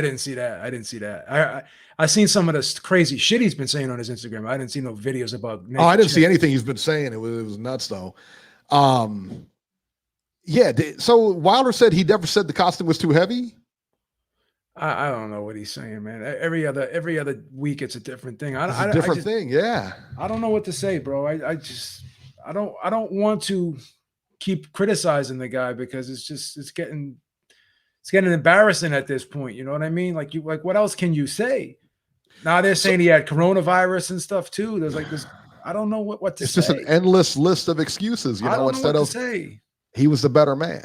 I seen some of the crazy shit he's been saying on his Instagram. I didn't see no videos about. I didn't see anything he's been saying. It was nuts though. Yeah. So Wilder said he never said the costume was too heavy. I don't know what he's saying, man. Every other week it's a different thing. It's a different thing. Yeah. I don't know what to say, bro. I don't want to keep criticizing the guy because it's getting embarrassing at this point. You know what I mean? Like what else can you say? Now they're saying he had coronavirus and stuff too. There's like this. I don't know what to say. It's just an endless list of excuses, you know, instead of say. He was the better man.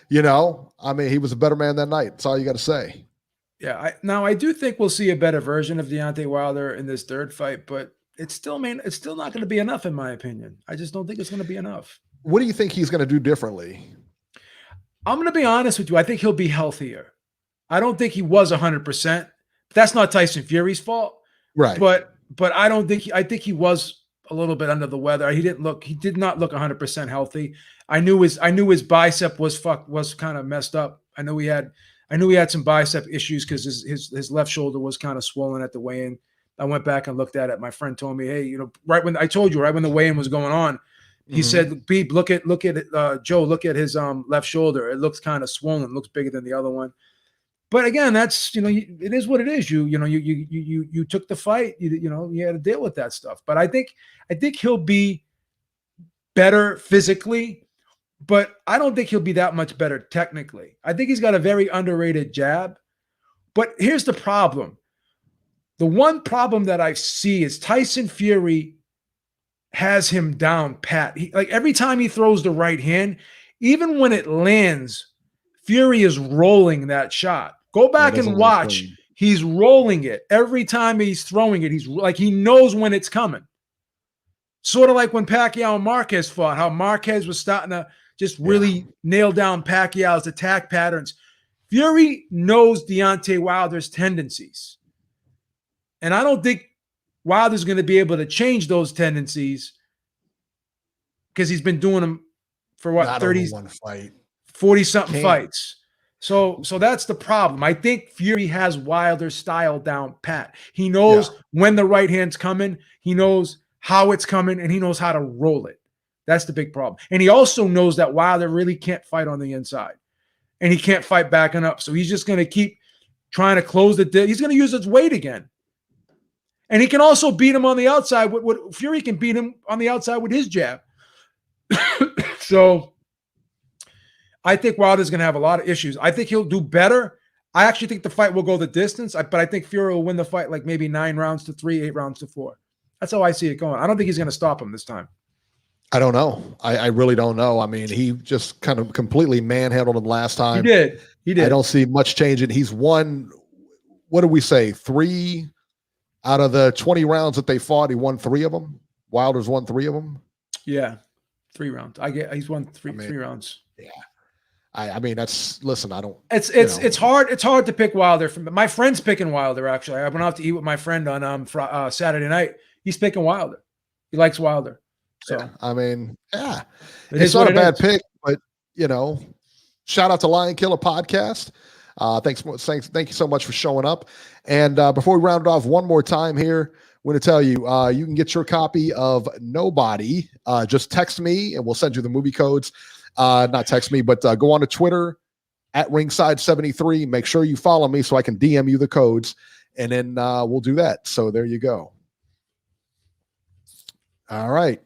You know, I mean, he was a better man that night. That's all you got to say. Yeah. I do think we'll see a better version of Deontay Wilder in this third fight, but it's still not going to be enough in my opinion. I just don't think it's going to be enough. What do you think he's going to do differently? I'm going to be honest with you. I think he'll be healthier. I don't think he was 100%. That's not Tyson Fury's fault. Right. But I don't think I think he was a little bit under the weather. He did not look 100% healthy. I knew his bicep was kind of messed up. I knew he had some bicep issues because his left shoulder was kind of swollen at the weigh-in. I went back and looked at it. My friend told me, hey, you know, right when the weigh-in was going on, he said, Beep, look at Joe, look at his left shoulder. It looks kind of swollen, looks bigger than the other one. But again, that's, you know, it is what it is. You took the fight, you had to deal with that stuff. But I think he'll be better physically, but I don't think he'll be that much better technically. I think he's got a very underrated jab. But here's the problem. The one problem that I see is Tyson Fury has him down pat. Like every time he throws the right hand, even when it lands, Fury is rolling that shot. Go back and watch. He's rolling it. Every time he's throwing it, he's like, he knows when it's coming. Sort of like when Pacquiao and Marquez fought, how Marquez was starting to just really nail down Pacquiao's attack patterns. Fury knows Deontay Wilder's tendencies. And I don't think Wilder's going to be able to change those tendencies because he's been doing them for what, 40-something fights. So that's the problem. I think Fury has Wilder's style down pat. He knows when the right hand's coming. He knows how it's coming, and he knows how to roll it. That's the big problem. And he also knows that Wilder really can't fight on the inside, and he can't fight backing up. So he's just going to keep trying to close the deal. He's going to use his weight again. And he can also beat him on the outside. Fury can beat him on the outside with his jab. So I think Wilder's going to have a lot of issues. I think he'll do better. I actually think the fight will go the distance, but I think Fury will win the fight like maybe 9 rounds to 3, 8 rounds to 4. That's how I see it going. I don't think he's going to stop him this time. I don't know. I really don't know. I mean, he just kind of completely manhandled him last time. He did. I don't see much changing. He's won, what did we say, 3 out of the 20 rounds that they fought, he won 3 of them. Wilder's won 3 of them. Yeah, 3 rounds. He's won 3 rounds. Yeah. I mean, listen, I don't. It's hard. It's hard to pick Wilder. My friend's picking Wilder, actually. I went out to eat with my friend on Saturday night. He's picking Wilder. He likes Wilder. So, yeah, I mean, it's not a bad pick, but, shout out to Lion Killer Podcast. Thank you so much for showing up. And before we round it off one more time here, we're going to tell you, you can get your copy of Nobody. Just text me and we'll send you the movie codes. Not text me, but go on to Twitter at Ringside73. Make sure you follow me so I can DM you the codes, and then we'll do that. So there you go. All right.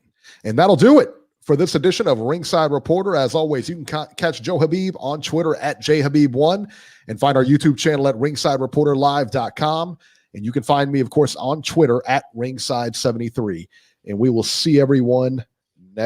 And that'll do it for this edition of Ringside Reporter. As always, you can catch Joe Habib on Twitter at JHabib1 and find our YouTube channel at ringsidereporterlive.com. And you can find me, of course, on Twitter at Ringside73. And we will see everyone next week.